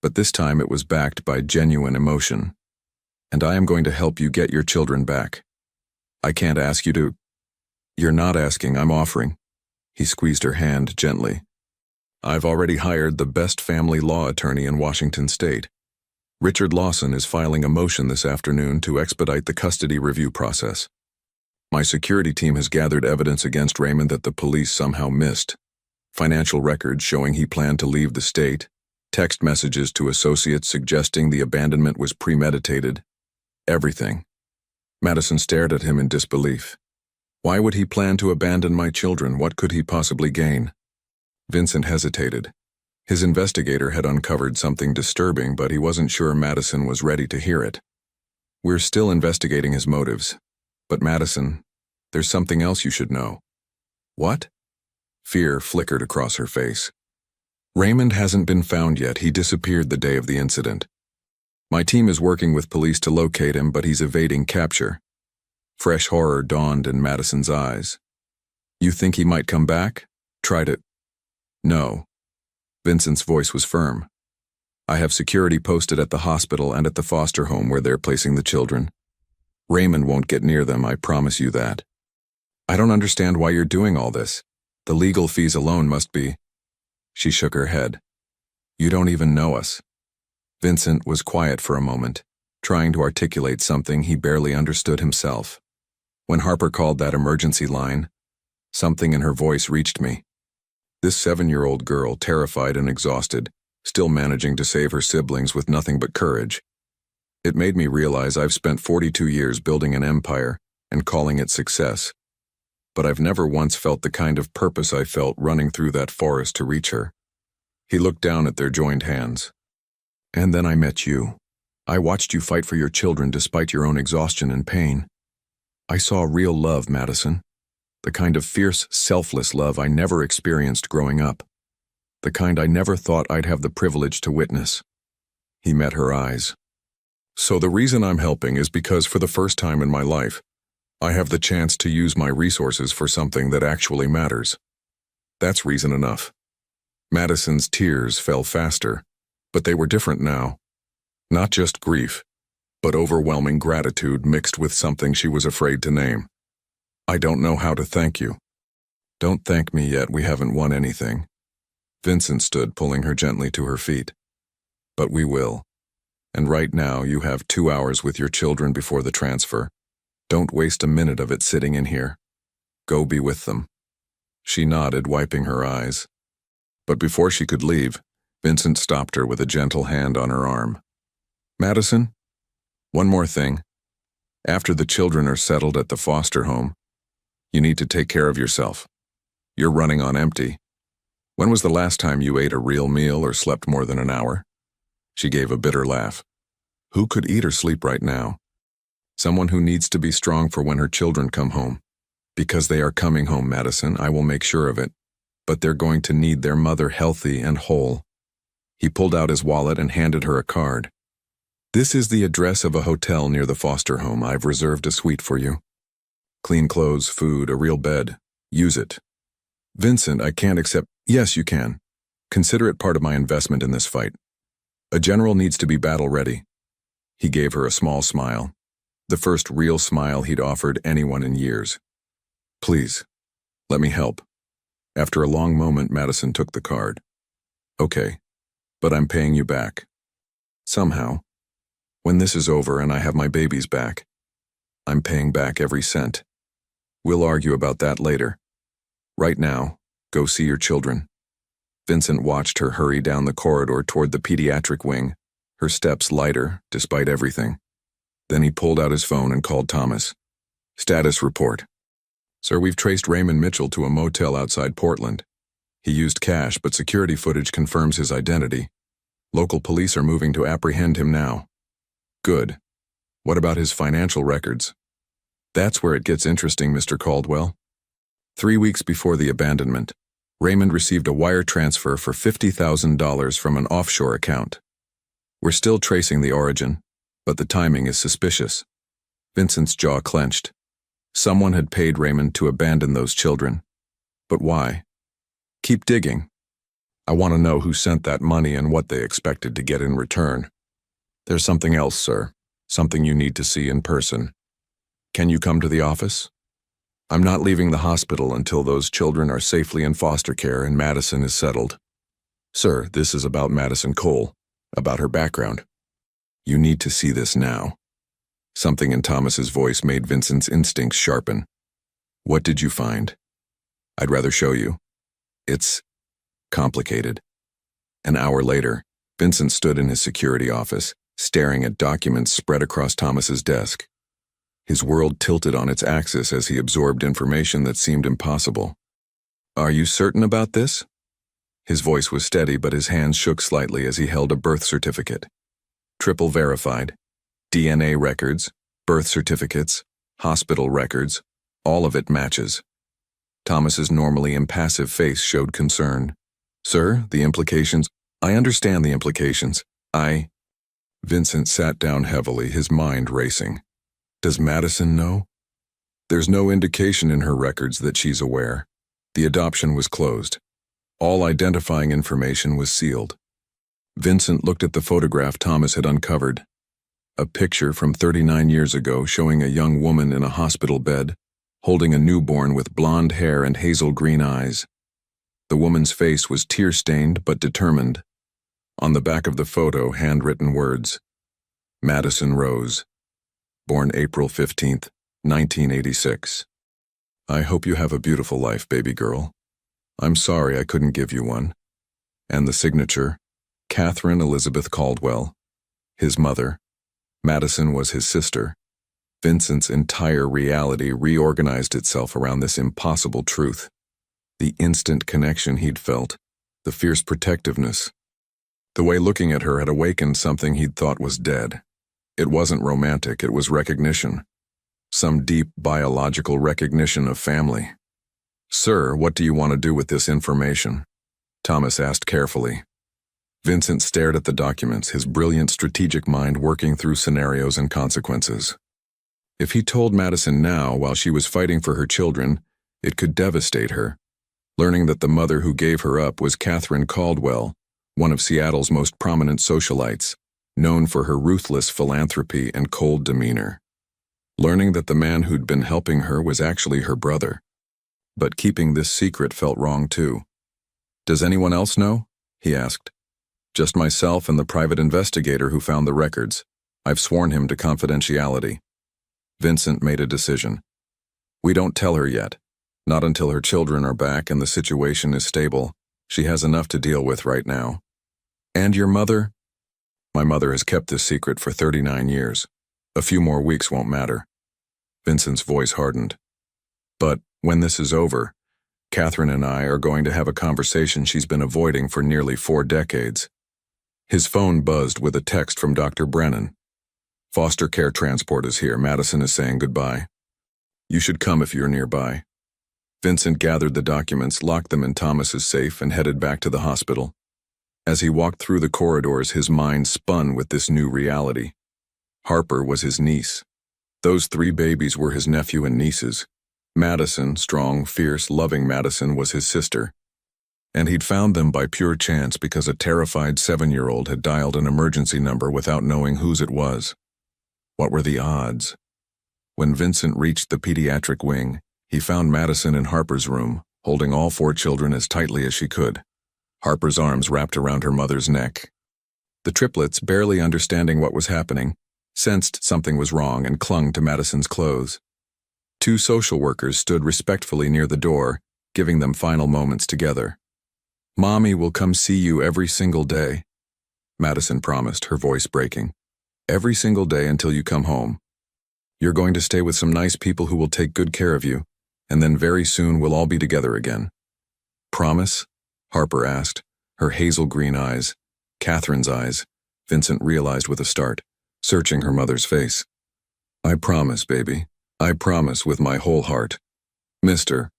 but this time it was backed by genuine emotion. "And I am going to help you get your children back. I can't ask you to—" "You're not asking, I'm offering." He squeezed her hand gently. "I've already hired the best family law attorney in Washington State. Richard Lawson is filing a motion this afternoon to expedite the custody review process. My security team has gathered evidence against Raymond that the police somehow missed. Financial records showing he planned to leave the state, text messages to associates suggesting the abandonment was premeditated. Everything." Madison stared at him in disbelief. "Why would he plan to abandon my children? What could he possibly gain?" Vincent hesitated. His investigator had uncovered something disturbing, but he wasn't sure Madison was ready to hear it. "We're still investigating his motives. But Madison, there's something else you should know." "What?" Fear flickered across her face. "Raymond hasn't been found yet. He disappeared the day of the incident. My team is working with police to locate him, but he's evading capture. Fresh horror dawned in Madison's eyes. You think he might come back? Tried it. No. Vincent's voice was firm. I have security posted at the hospital and at the foster home where they're placing the children. Raymond won't get near them, I promise you that. I don't understand why you're doing all this. The legal fees alone must be. She shook her head. You don't even know us. Vincent was quiet for a moment, trying to articulate something he barely understood himself. When Harper called that emergency line, something in her voice reached me. This 7-year-old girl, terrified and exhausted, still managing to save her siblings with nothing but courage. It made me realize I've spent 42 years building an empire and calling it success. But I've never once felt the kind of purpose I felt running through that forest to reach her. He looked down at their joined hands. And then I met you. I watched you fight for your children despite your own exhaustion and pain. I saw real love, Madison. The kind of fierce, selfless love I never experienced growing up. The kind I never thought I'd have the privilege to witness. He met her eyes. So the reason I'm helping is because for the first time in my life, I have the chance to use my resources for something that actually matters. That's reason enough. Madison's tears fell faster, but they were different now. Not just grief, but overwhelming gratitude mixed with something she was afraid to name. I don't know how to thank you. Don't thank me yet, we haven't won anything. Vincent stood, pulling her gently to her feet. But we will. And right now you have 2 hours with your children before the transfer. Don't waste a minute of it sitting in here. Go be with them. She nodded, wiping her eyes. But before she could leave, Vincent stopped her with a gentle hand on her arm. Madison, one more thing. After the children are settled at the foster home, you need to take care of yourself. You're running on empty. When was the last time you ate a real meal or slept more than an hour? She gave a bitter laugh. Who could eat or sleep right now? Someone who needs to be strong for when her children come home. Because they are coming home, Madison, I will make sure of it. But they're going to need their mother healthy and whole. He pulled out his wallet and handed her a card. This is the address of a hotel near the foster home. I've reserved a suite for you. Clean clothes, food, a real bed. Use it. Vincent, I can't accept. Yes, you can. Consider it part of my investment in this fight. A general needs to be battle-ready. He gave her a small smile. The first real smile he'd offered anyone in years. Please, let me help. After a long moment, Madison took the card. Okay, but I'm paying you back. Somehow. When this is over and I have my babies back, I'm paying back every cent. We'll argue about that later. Right now, go see your children. Vincent watched her hurry down the corridor toward the pediatric wing, her steps lighter despite everything. Then he pulled out his phone and called Thomas. Status report. Sir, we've traced Raymond Mitchell to a motel outside Portland. He used cash, but security footage confirms his identity. Local police are moving to apprehend him now. Good. What about his financial records? That's where it gets interesting, Mr. Caldwell. 3 weeks before the abandonment, Raymond received a wire transfer for $50,000 from an offshore account. We're still tracing the origin, but the timing is suspicious. Vincent's jaw clenched. Someone had paid Raymond to abandon those children. But why? Keep digging. I want to know who sent that money and what they expected to get in return. There's something else, sir. Something you need to see in person. Can you come to the office? I'm not leaving the hospital until those children are safely in foster care and Madison is settled. Sir, this is about Madison Cole, about her background. You need to see this now. Something in Thomas's voice made Vincent's instincts sharpen. What did you find? I'd rather show you. It's complicated. An hour later, Vincent stood in his security office, staring at documents spread across Thomas's desk. His world tilted on its axis as he absorbed information that seemed impossible. Are you certain about this? His voice was steady, but his hands shook slightly as he held a birth certificate. Triple verified. DNA records, birth certificates, hospital records, all of it matches. Thomas's normally impassive face showed concern. Sir, the implications. I understand the implications. Vincent sat down heavily, his mind racing. Does Madison know? There's no indication in her records that she's aware. The adoption was closed. All identifying information was sealed. Vincent looked at the photograph Thomas had uncovered. A picture from 39 years ago showing a young woman in a hospital bed, holding a newborn with blonde hair and hazel green eyes. The woman's face was tear-stained but determined. On the back of the photo, handwritten words: Madison Rose, born April 15th, 1986. I hope you have a beautiful life, baby girl. I'm sorry I couldn't give you one. And the signature, Catherine Elizabeth Caldwell, his mother. Madison was his sister. Vincent's entire reality reorganized itself around this impossible truth. The instant connection he'd felt, the fierce protectiveness. The way looking at her had awakened something he'd thought was dead. It wasn't romantic, it was recognition. Some deep biological recognition of family. Sir, what do you want to do with this information? Thomas asked carefully. Vincent stared at the documents, his brilliant strategic mind working through scenarios and consequences. If he told Madison now, while she was fighting for her children, it could devastate her. Learning that the mother who gave her up was Catherine Caldwell, one of Seattle's most prominent socialites, known for her ruthless philanthropy and cold demeanor. Learning that the man who'd been helping her was actually her brother. But keeping this secret felt wrong too. Does anyone else know? He asked. Just myself and the private investigator who found the records. I've sworn him to confidentiality. Vincent made a decision. We don't tell her yet. Not until her children are back and the situation is stable. She has enough to deal with right now. And your mother? My mother has kept this secret for 39 years. A few more weeks won't matter. Vincent's voice hardened. But when this is over, Catherine and I are going to have a conversation she's been avoiding for nearly 4 decades. His phone buzzed with a text from Dr. Brennan. Foster care transport is here. Madison is saying goodbye. You should come if you're nearby. Vincent gathered the documents, locked them in Thomas's safe, and headed back to the hospital. As he walked through the corridors, his mind spun with this new reality. Harper was his niece. Those 3 babies were his nephew and nieces. Madison, strong, fierce, loving Madison, was his sister. And he'd found them by pure chance because a terrified 7-year-old had dialed an emergency number without knowing whose it was. What were the odds? When Vincent reached the pediatric wing, he found Madison in Harper's room, holding all 4 children as tightly as she could. Harper's arms wrapped around her mother's neck. The triplets, barely understanding what was happening, sensed something was wrong and clung to Madison's clothes. 2 social workers stood respectfully near the door, giving them final moments together. Mommy will come see you every single day, Madison promised, her voice breaking. Every single day until you come home. You're going to stay with some nice people who will take good care of you, and then very soon we'll all be together again. Promise? Harper asked, her hazel green eyes, Catherine's eyes, Vincent realized with a start, searching her mother's face. I promise, baby. I promise with my whole heart. Mister.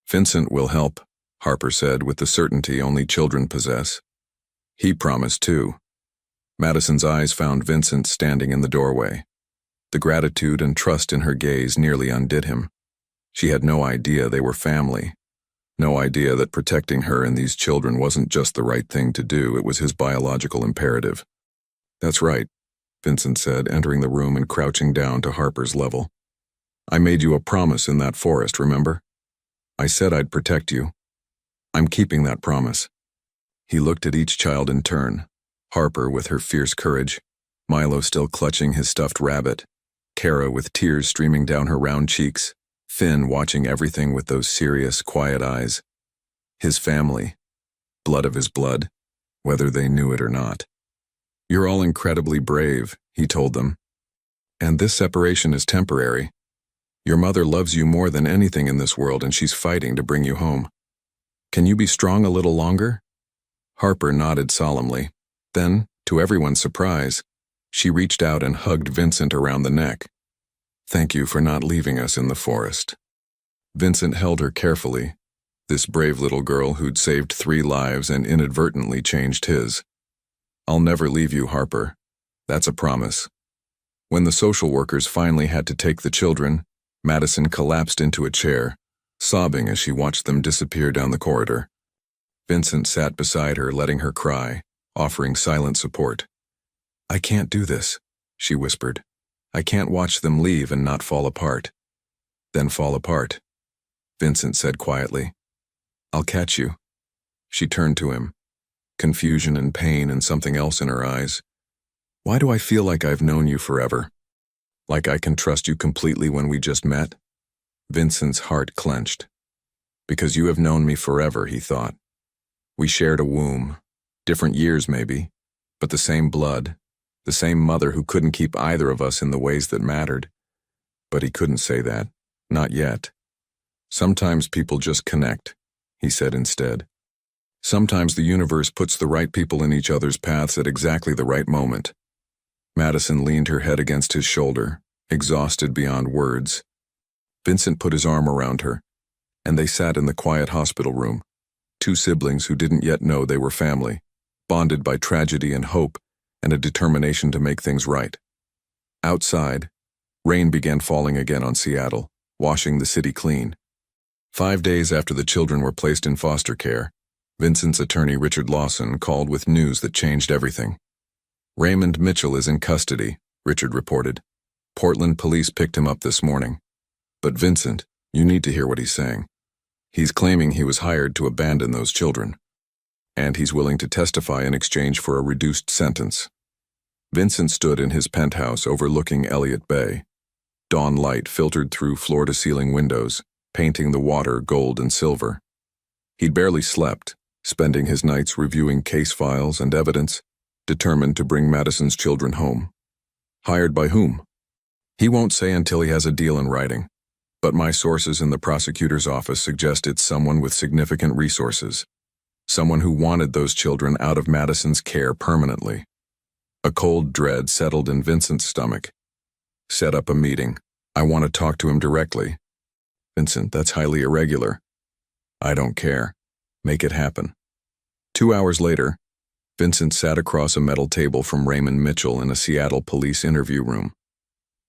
Vincent will help, Harper said with the certainty only children possess. He promised too. Madison's eyes found Vincent standing in the doorway. The gratitude and trust in her gaze nearly undid him. She had no idea they were family. No idea that protecting her and these children wasn't just the right thing to do, it was his biological imperative. That's right, Vincent said, entering the room and crouching down to Harper's level. I made you a promise in that forest, remember? I said I'd protect you. I'm keeping that promise. He looked at each child in turn. Harper with her fierce courage, Milo still clutching his stuffed rabbit, Kara with tears streaming down her round cheeks, Finn watching everything with those serious, quiet eyes. His family, blood of his blood, whether they knew it or not. You're all incredibly brave, he told them. And this separation is temporary. Your mother loves you more than anything in this world and she's fighting to bring you home. Can you be strong a little longer? Harper nodded solemnly. Then, to everyone's surprise, she reached out and hugged Vincent around the neck. Thank you for not leaving us in the forest. Vincent held her carefully, this brave little girl who'd saved 3 lives and inadvertently changed his. I'll never leave you, Harper. That's a promise. When the social workers finally had to take the children, Madison collapsed into a chair, sobbing as she watched them disappear down the corridor. Vincent sat beside her, letting her cry, offering silent support. "I can't do this," she whispered. "I can't watch them leave and not fall apart." "Then fall apart," Vincent said quietly. "I'll catch you." She turned to him, confusion and pain and something else in her eyes. "Why do I feel like I've known you forever? Like I can trust you completely when we just met?" Vincent's heart clenched. "Because you have known me forever," he thought. "We shared a womb, different years maybe, but the same blood, the same mother who couldn't keep either of us in the ways that mattered." But he couldn't say that, not yet. "Sometimes people just connect," he said instead. "Sometimes the universe puts the right people in each other's paths at exactly the right moment." Madison leaned her head against his shoulder, exhausted beyond words. Vincent put his arm around her, and they sat in the quiet hospital room, two siblings who didn't yet know they were family, bonded by tragedy and hope and a determination to make things right. Outside, rain began falling again on Seattle, washing the city clean. 5 days after the children were placed in foster care, Vincent's attorney Richard Lawson called with news that changed everything. "Raymond Mitchell is in custody," Richard reported. "Portland police picked him up this morning. But Vincent, you need to hear what he's saying. He's claiming he was hired to abandon those children. And he's willing to testify in exchange for a reduced sentence." Vincent stood in his penthouse overlooking Elliott Bay. Dawn light filtered through floor-to-ceiling windows, painting the water gold and silver. He'd barely slept, spending his nights reviewing case files and evidence, determined to bring Madison's children home. Hired by whom? He won't say until he has a deal in writing, but my sources in the prosecutor's office suggest it's someone with significant resources, someone who wanted those children out of Madison's care permanently. A cold dread settled in Vincent's stomach. "Set up a meeting. I want to talk to him directly." "Vincent, that's highly irregular." "I don't care. Make it happen." 2 hours later, Vincent sat across a metal table from Raymond Mitchell in a Seattle police interview room.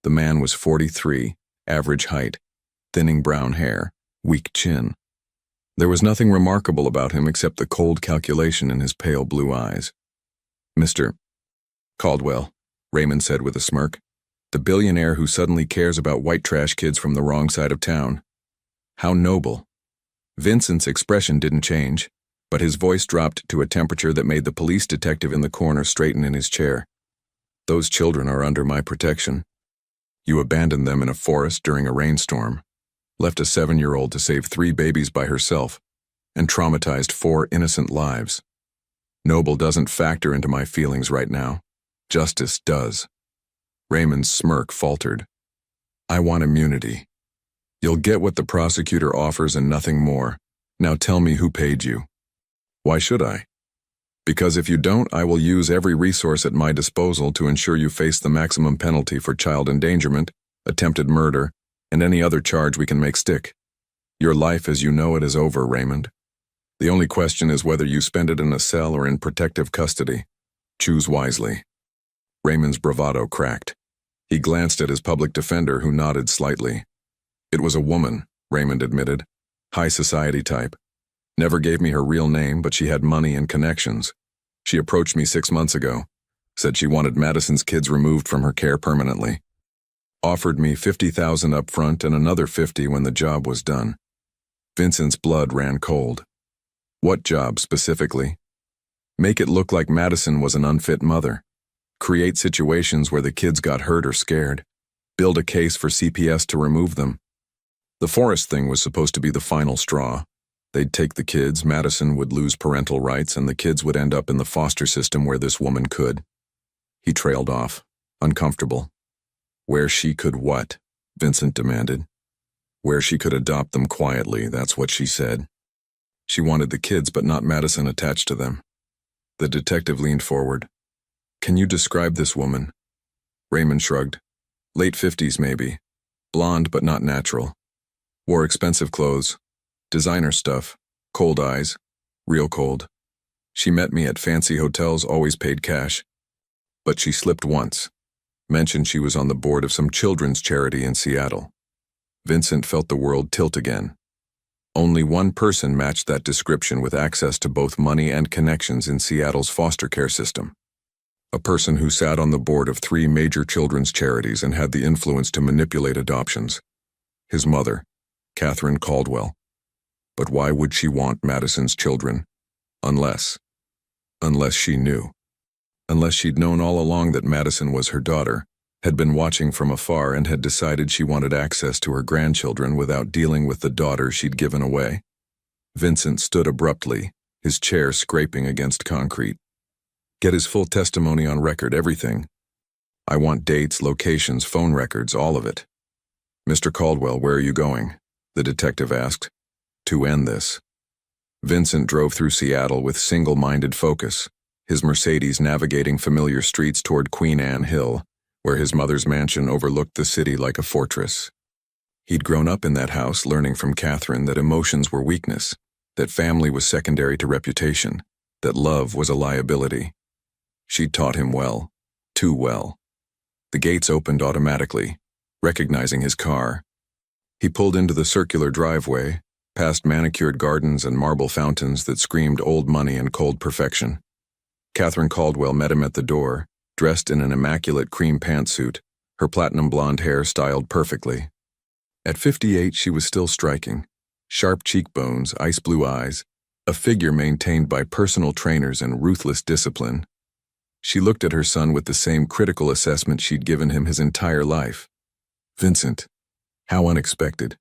The man was 43, average height, thinning brown hair, weak chin. There was nothing remarkable about him except the cold calculation in his pale blue eyes. "Mr. Caldwell," Raymond said with a smirk, "the billionaire who suddenly cares about white trash kids from the wrong side of town. How noble." Vincent's expression didn't change, but his voice dropped to a temperature that made the police detective in the corner straighten in his chair. "Those children are under my protection. You abandoned them in a forest during a rainstorm, left a 7-year-old to save 3 babies by herself, and traumatized 4 innocent lives. Noble doesn't factor into my feelings right now. Justice does." Raymond's smirk faltered. "I want immunity. You'll get what the prosecutor offers and nothing more. Now tell me who paid you." "Why should I?" "Because if you don't, I will use every resource at my disposal to ensure you face the maximum penalty for child endangerment, attempted murder, and any other charge we can make stick. Your life as you know it is over, Raymond. The only question is whether you spend it in a cell or in protective custody. Choose wisely." Raymond's bravado cracked. He glanced at his public defender, who nodded slightly. "It was a woman," Raymond admitted. "High society type. Never gave me her real name, but she had money and connections. She approached me 6 months ago, said she wanted Madison's kids removed from her care permanently. Offered me $50,000 up front and another $50 when the job was done." Vincent's blood ran cold. "What job specifically?" "Make it look like Madison was an unfit mother. Create situations where the kids got hurt or scared. Build a case for CPS to remove them. The forest thing was supposed to be the final straw. They'd take the kids, Madison would lose parental rights, and the kids would end up in the foster system where this woman could." He trailed off, uncomfortable. "Where she could what?" Vincent demanded. "Where she could adopt them quietly, that's what she said. She wanted the kids but not Madison attached to them." The detective leaned forward. "Can you describe this woman?" Raymond shrugged. "Late 50s maybe. Blonde but not natural. Wore expensive clothes. Designer stuff. Cold eyes. Real cold. She met me at fancy hotels, always paid cash. But she slipped once. Mentioned she was on the board of some children's charity in Seattle. Vincent felt the world tilt again. Only one person matched that description with access to both money and connections in Seattle's foster care system. A person who sat on the board of 3 major children's charities and had the influence to manipulate adoptions. His mother, Catherine Caldwell. But why would she want Madison's children? Unless she knew. Unless she'd known all along that Madison was her daughter, had been watching from afar and had decided she wanted access to her grandchildren without dealing with the daughter she'd given away. Vincent stood abruptly, his chair scraping against concrete. Get his full testimony on record, everything. I want dates, locations, phone records, all of it. Mr. Caldwell, where are you going? The detective asked. To end this. Vincent drove through Seattle with single-minded focus, his Mercedes navigating familiar streets toward Queen Anne Hill, where his mother's mansion overlooked the city like a fortress. He'd grown up in that house learning from Catherine that emotions were weakness, that family was secondary to reputation, that love was a liability. She'd taught him well, too well. The gates opened automatically, recognizing his car. He pulled into the circular driveway, past manicured gardens and marble fountains that screamed old money and cold perfection. Catherine Caldwell met him at the door, dressed in an immaculate cream pantsuit, her platinum blonde hair styled perfectly. At 58, she was still striking. Sharp cheekbones, ice blue eyes, a figure maintained by personal trainers and ruthless discipline. She looked at her son with the same critical assessment she'd given him his entire life. Vincent, how unexpected.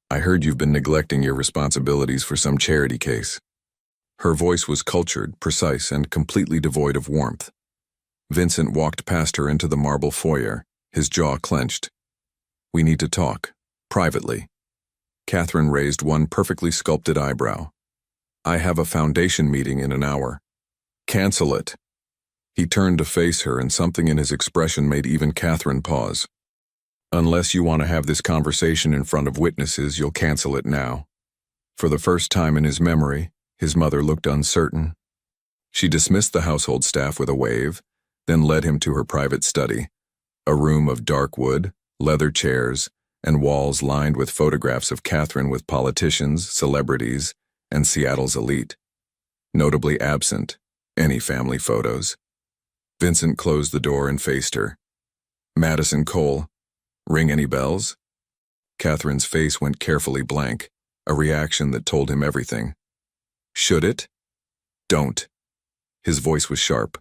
I heard you've been neglecting your responsibilities for some charity case. Her voice was cultured, precise, and completely devoid of warmth. Vincent walked past her into the marble foyer, his jaw clenched. We need to talk, privately. Catherine raised one perfectly sculpted eyebrow. I have a foundation meeting in an hour. Cancel it. He turned to face her, and something in his expression made even Catherine pause. Unless you want to have this conversation in front of witnesses, you'll cancel it now. For the first time in his memory, his mother looked uncertain. She dismissed the household staff with a wave, then led him to her private study, a room of dark wood, leather chairs, and walls lined with photographs of Catherine with politicians, celebrities, and Seattle's elite. Notably absent, any family photos. Vincent closed the door and faced her. Madison Cole. Ring any bells? Catherine's face went carefully blank, a reaction that told him everything. Should it? Don't. His voice was sharp.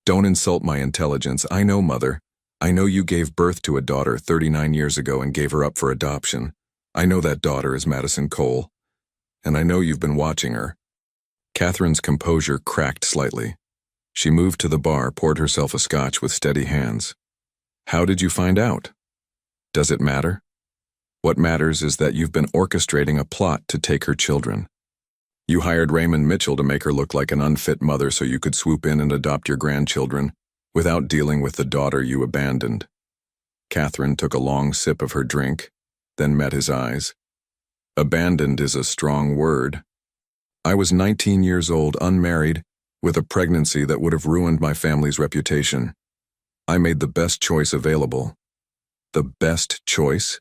Don't insult my intelligence. I know, Mother. I know you gave birth to a daughter 39 years ago and gave her up for adoption. I know that daughter is Madison Cole. And I know you've been watching her. Catherine's composure cracked slightly. She moved to the bar, poured herself a scotch with steady hands. How did you find out? Does it matter? What matters is that you've been orchestrating a plot to take her children. You hired Raymond Mitchell to make her look like an unfit mother so you could swoop in and adopt your grandchildren without dealing with the daughter you abandoned. Catherine took a long sip of her drink, then met his eyes. Abandoned is a strong word. I was 19 years old, unmarried, with a pregnancy that would have ruined my family's reputation. I made the best choice available. The best choice?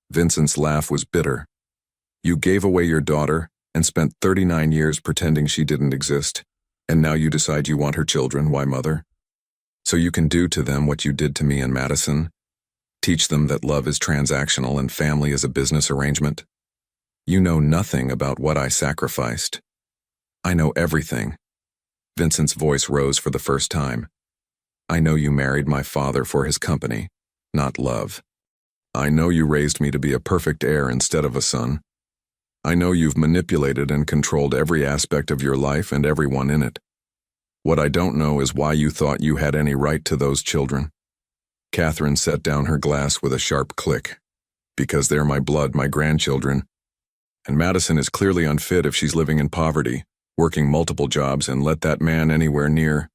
Vincent's laugh was bitter. You gave away your daughter and spent 39 years pretending she didn't exist, and now you decide you want her children. Why, Mother? So you can do to them what you did to me and Madison? Teach them that love is transactional and family is a business arrangement? You know nothing about what I sacrificed. I know everything. Vincent's voice rose for the first time. I know you married my father for his company, not love. I know you raised me to be a perfect heir instead of a son. I know you've manipulated and controlled every aspect of your life and everyone in it. What I don't know is why you thought you had any right to those children. Catherine set down her glass with a sharp click. Because they're my blood, my grandchildren. And Madison is clearly unfit if she's living in poverty, working multiple jobs, and let that man anywhere near.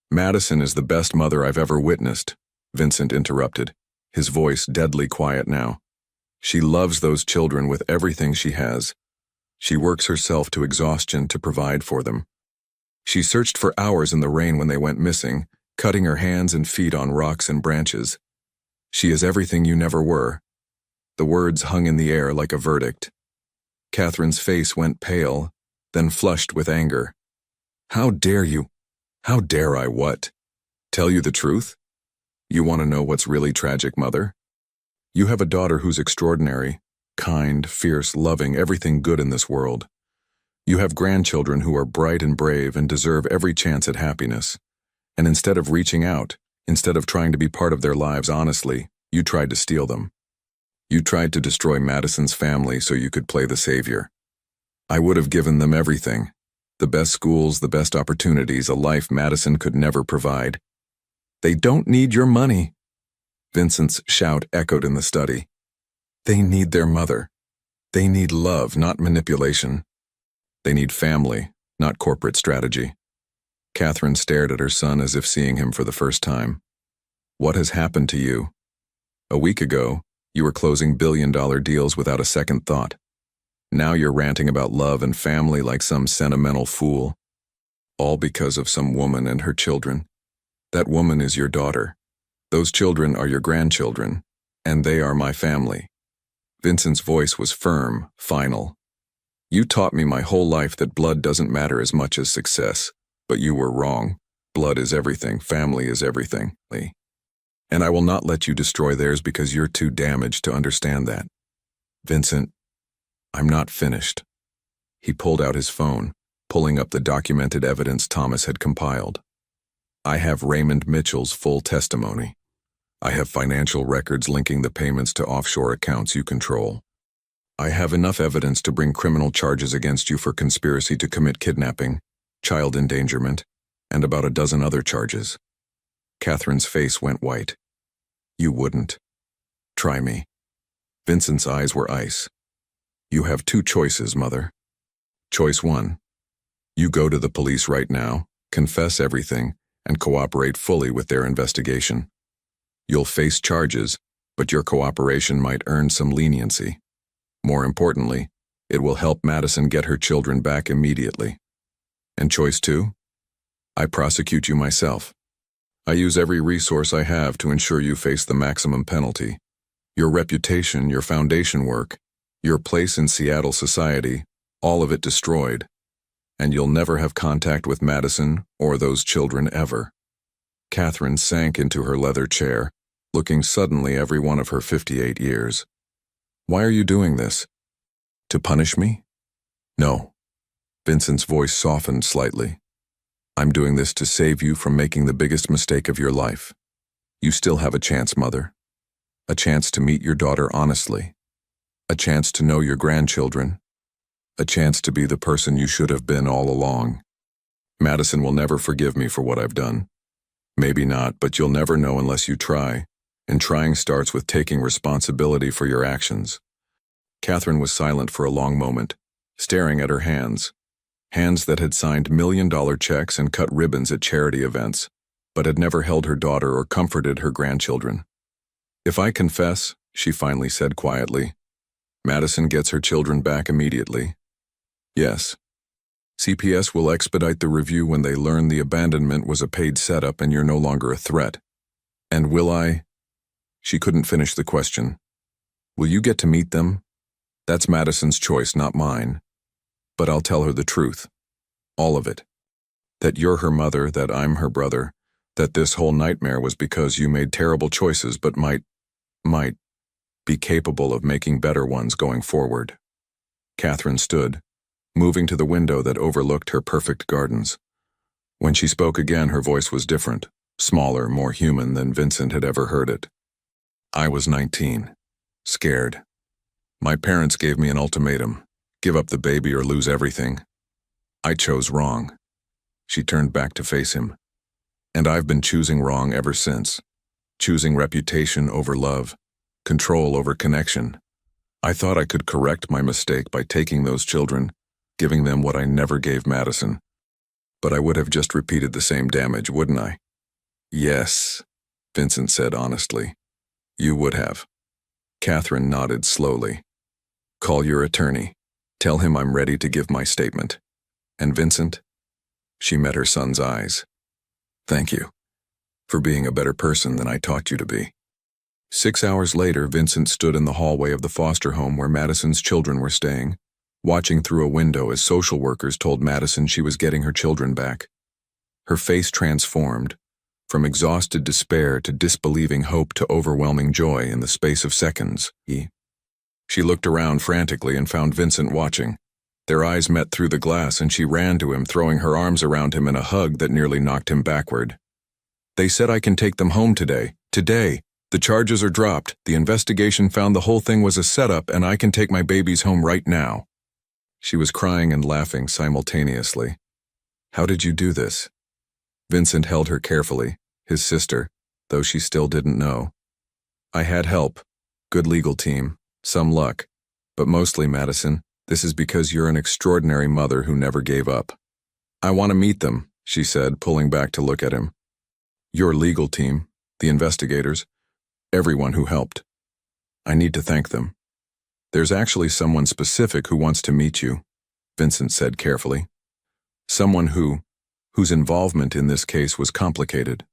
Madison is the best mother I've ever witnessed, Vincent interrupted, his voice deadly quiet now. She loves those children with everything she has. She works herself to exhaustion to provide for them. She searched for hours in the rain when they went missing, cutting her hands and feet on rocks and branches. She is everything you never were. The words hung in the air like a verdict. Catherine's face went pale, then flushed with anger. How dare you? How dare I what? Tell you the truth? You want to know what's really tragic, Mother? You have a daughter who's extraordinary, kind, fierce, loving, everything good in this world. You have grandchildren who are bright and brave and deserve every chance at happiness. And instead of reaching out, instead of trying to be part of their lives honestly, you tried to steal them. You tried to destroy Madison's family so you could play the savior. I would have given them everything. The best schools, the best opportunities, a life Madison could never provide. They don't need your money. Vincent's shout echoed in the study. They need their mother. They need love, not manipulation. They need family, not corporate strategy. Catherine stared at her son as if seeing him for the first time. What has happened to you? A week ago, you were closing billion-dollar deals without a second thought. Now you're ranting about love and family like some sentimental fool. All because of some woman and her children. That woman is your daughter. Those children are your grandchildren, and they are my family. Vincent's voice was firm, final. You taught me my whole life that blood doesn't matter as much as success, but you were wrong. Blood is everything, family is everything. And I will not let you destroy theirs because you're too damaged to understand that. Vincent, I'm not finished. He pulled out his phone, pulling up the documented evidence Thomas had compiled. I have Raymond Mitchell's full testimony. I have financial records linking the payments to offshore accounts you control. I have enough evidence to bring criminal charges against you for conspiracy to commit kidnapping, child endangerment, and about a dozen other charges. Catherine's face went white. You wouldn't. Try me. Vincent's eyes were ice. You have two choices, Mother. Choice one. You go to the police right now, confess everything, and cooperate fully with their investigation. You'll face charges, but your cooperation might earn some leniency. More importantly, it will help Madison get her children back immediately. And choice two? I prosecute you myself. I use every resource I have to ensure you face the maximum penalty. Your reputation, your foundation work, your place in Seattle society, all of it destroyed. And you'll never have contact with Madison or those children ever. Catherine sank into her leather chair, looking suddenly every one of her 58 years. Why are you doing this? To punish me? No. Vincent's voice softened slightly. I'm doing this to save you from making the biggest mistake of your life. You still have a chance, Mother. A chance to meet your daughter honestly. A chance to know your grandchildren. A chance to be the person you should have been all along. Madison will never forgive me for what I've done. Maybe not, but you'll never know unless you try. And trying starts with taking responsibility for your actions. Catherine was silent for a long moment, staring at her hands. Hands that had signed million-dollar checks and cut ribbons at charity events, but had never held her daughter or comforted her grandchildren. If I confess, she finally said quietly, Madison gets her children back immediately. Yes. CPS will expedite the review when they learn the abandonment was a paid setup and you're no longer a threat. And will I? She couldn't finish the question. Will you get to meet them? That's Madison's choice, not mine. But I'll tell her the truth. All of it. That you're her mother, that I'm her brother, that this whole nightmare was because you made terrible choices but might be capable of making better ones going forward. Catherine stood, moving to the window that overlooked her perfect gardens. When she spoke again, her voice was different, smaller, more human than Vincent had ever heard it. I was 19, scared. My parents gave me an ultimatum, give up the baby or lose everything. I chose wrong. She turned back to face him. And I've been choosing wrong ever since, choosing reputation over love, control over connection. I thought I could correct my mistake by taking those children, giving them what I never gave Madison. But I would have just repeated the same damage, wouldn't I? Yes, Vincent said honestly. You would have. Catherine nodded slowly. Call your attorney. Tell him I'm ready to give my statement. And Vincent? She met her son's eyes. Thank you for being a better person than I taught you to be. 6 hours later, Vincent stood in the hallway of the foster home where Madison's children were staying, watching through a window as social workers told Madison she was getting her children back. Her face transformed, from exhausted despair to disbelieving hope to overwhelming joy in the space of seconds. She looked around frantically and found Vincent watching. Their eyes met through the glass and she ran to him, throwing her arms around him in a hug that nearly knocked him backward. "They said I can take them home today. Today. The charges are dropped. The investigation found the whole thing was a setup and I can take my babies home right now." She was crying and laughing simultaneously. "How did you do this?" Vincent held her carefully, his sister, though she still didn't know. "I had help. Good legal team. Some luck. But mostly, Madison, this is because you're an extraordinary mother who never gave up." "I want to meet them," she said, pulling back to look at him. "Your legal team, the investigators, everyone who helped. I need to thank them. There's actually someone specific who wants to meet you," Vincent said carefully. "Someone whose involvement in this case was complicated."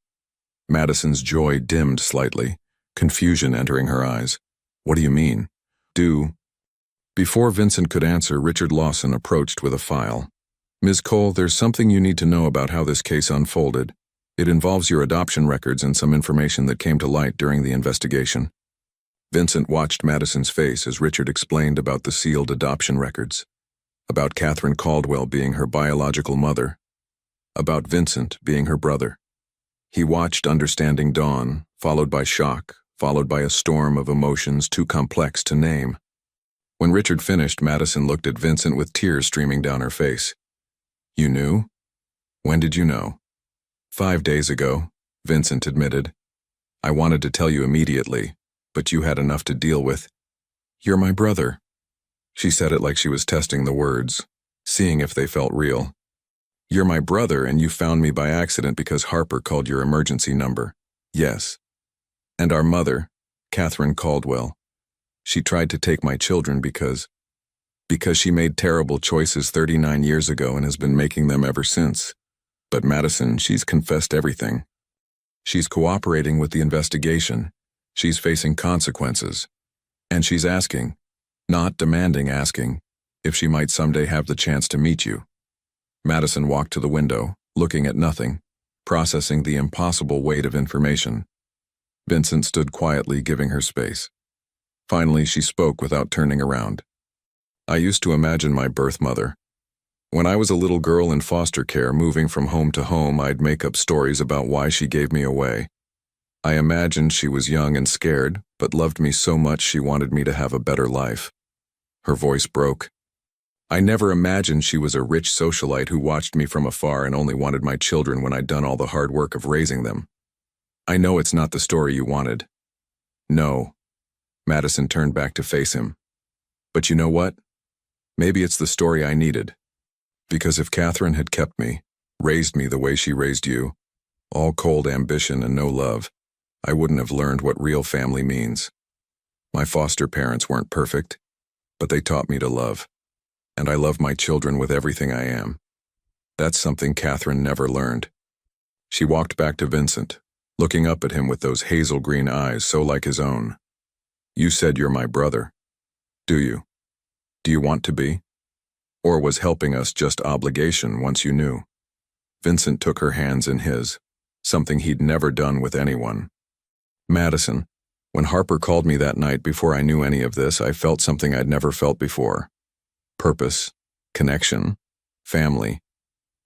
Madison's joy dimmed slightly, confusion entering her eyes. "What do you mean?" Before Vincent could answer, Richard Lawson approached with a file. "Ms. Cole, there's something you need to know about how this case unfolded. It involves your adoption records and some information that came to light during the investigation." Vincent watched Madison's face as Richard explained about the sealed adoption records, about Catherine Caldwell being her biological mother, about Vincent being her brother. He watched understanding dawn, followed by shock, followed by a storm of emotions too complex to name. When Richard finished, Madison looked at Vincent with tears streaming down her face. "You knew? When did you know?" 5 days ago, Vincent admitted. "I wanted to tell you immediately, but you had enough to deal with." "You're my brother." She said it like she was testing the words, seeing if they felt real. "You're my brother and you found me by accident because Harper called your emergency number." "Yes. And our mother, Catherine Caldwell. She tried to take my children because she made terrible choices 39 years ago and has been making them ever since. But Madison, she's confessed everything. She's cooperating with the investigation. She's facing consequences. And she's asking, not demanding, asking, if she might someday have the chance to meet you." Madison walked to the window, looking at nothing, processing the impossible weight of information. Vincent stood quietly, giving her space. Finally, she spoke without turning around. "I used to imagine my birth mother. When I was a little girl in foster care, moving from home to home, I'd make up stories about why she gave me away. I imagined she was young and scared, but loved me so much she wanted me to have a better life." Her voice broke. "I never imagined she was a rich socialite who watched me from afar and only wanted my children when I'd done all the hard work of raising them. I know it's not the story you wanted." "No." Madison turned back to face him. "But you know what? Maybe it's the story I needed. Because if Catherine had kept me, raised me the way she raised you, all cold ambition and no love, I wouldn't have learned what real family means. My foster parents weren't perfect, but they taught me to love. And I love my children with everything I am. That's something Catherine never learned." She walked back to Vincent, looking up at him with those hazel green eyes so like his own. "You said you're my brother. Do you? Do you want to be? Or was helping us just obligation once you knew?" Vincent took her hands in his, something he'd never done with anyone. "Madison, when Harper called me that night before I knew any of this, I felt something I'd never felt before. Purpose, connection, family,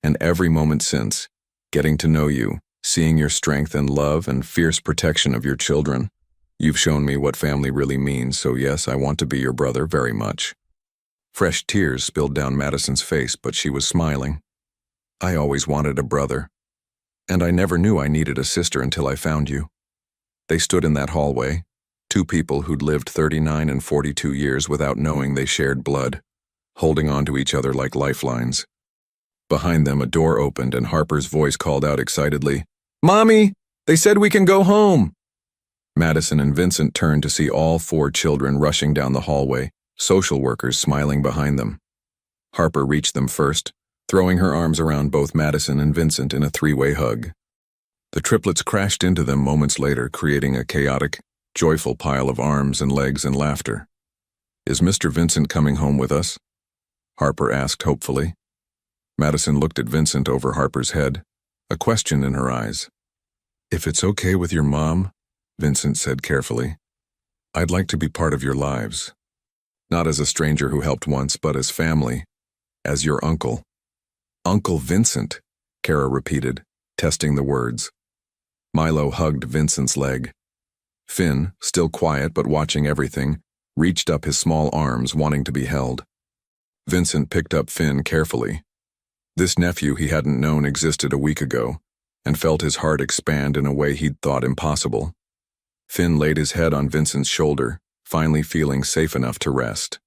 and every moment since, getting to know you, seeing your strength and love and fierce protection of your children. You've shown me what family really means, so yes, I want to be your brother very much." Fresh tears spilled down Madison's face, but she was smiling. "I always wanted a brother. And I never knew I needed a sister until I found you." They stood in that hallway, two people who'd lived 39 and 42 years without knowing they shared blood, holding on to each other like lifelines. Behind them, a door opened and Harper's voice called out excitedly, "Mommy, they said we can go home." Madison and Vincent turned to see all 4 children rushing down the hallway, social workers smiling behind them. Harper reached them first, throwing her arms around both Madison and Vincent in a 3-way hug. The triplets crashed into them moments later, creating a chaotic, joyful pile of arms and legs and laughter. "Is Mr. Vincent coming home with us?" Harper asked hopefully. Madison looked at Vincent over Harper's head, a question in her eyes. "If it's okay with your mom," Vincent said carefully, "I'd like to be part of your lives. Not as a stranger who helped once, but as family, as your uncle." "Uncle Vincent," Kara repeated, testing the words. Milo hugged Vincent's leg. Finn, still quiet but watching everything, reached up his small arms wanting to be held. Vincent picked up Finn carefully. This nephew he hadn't known existed a week ago, and felt his heart expand in a way he'd thought impossible. Finn laid his head on Vincent's shoulder, finally feeling safe enough to rest.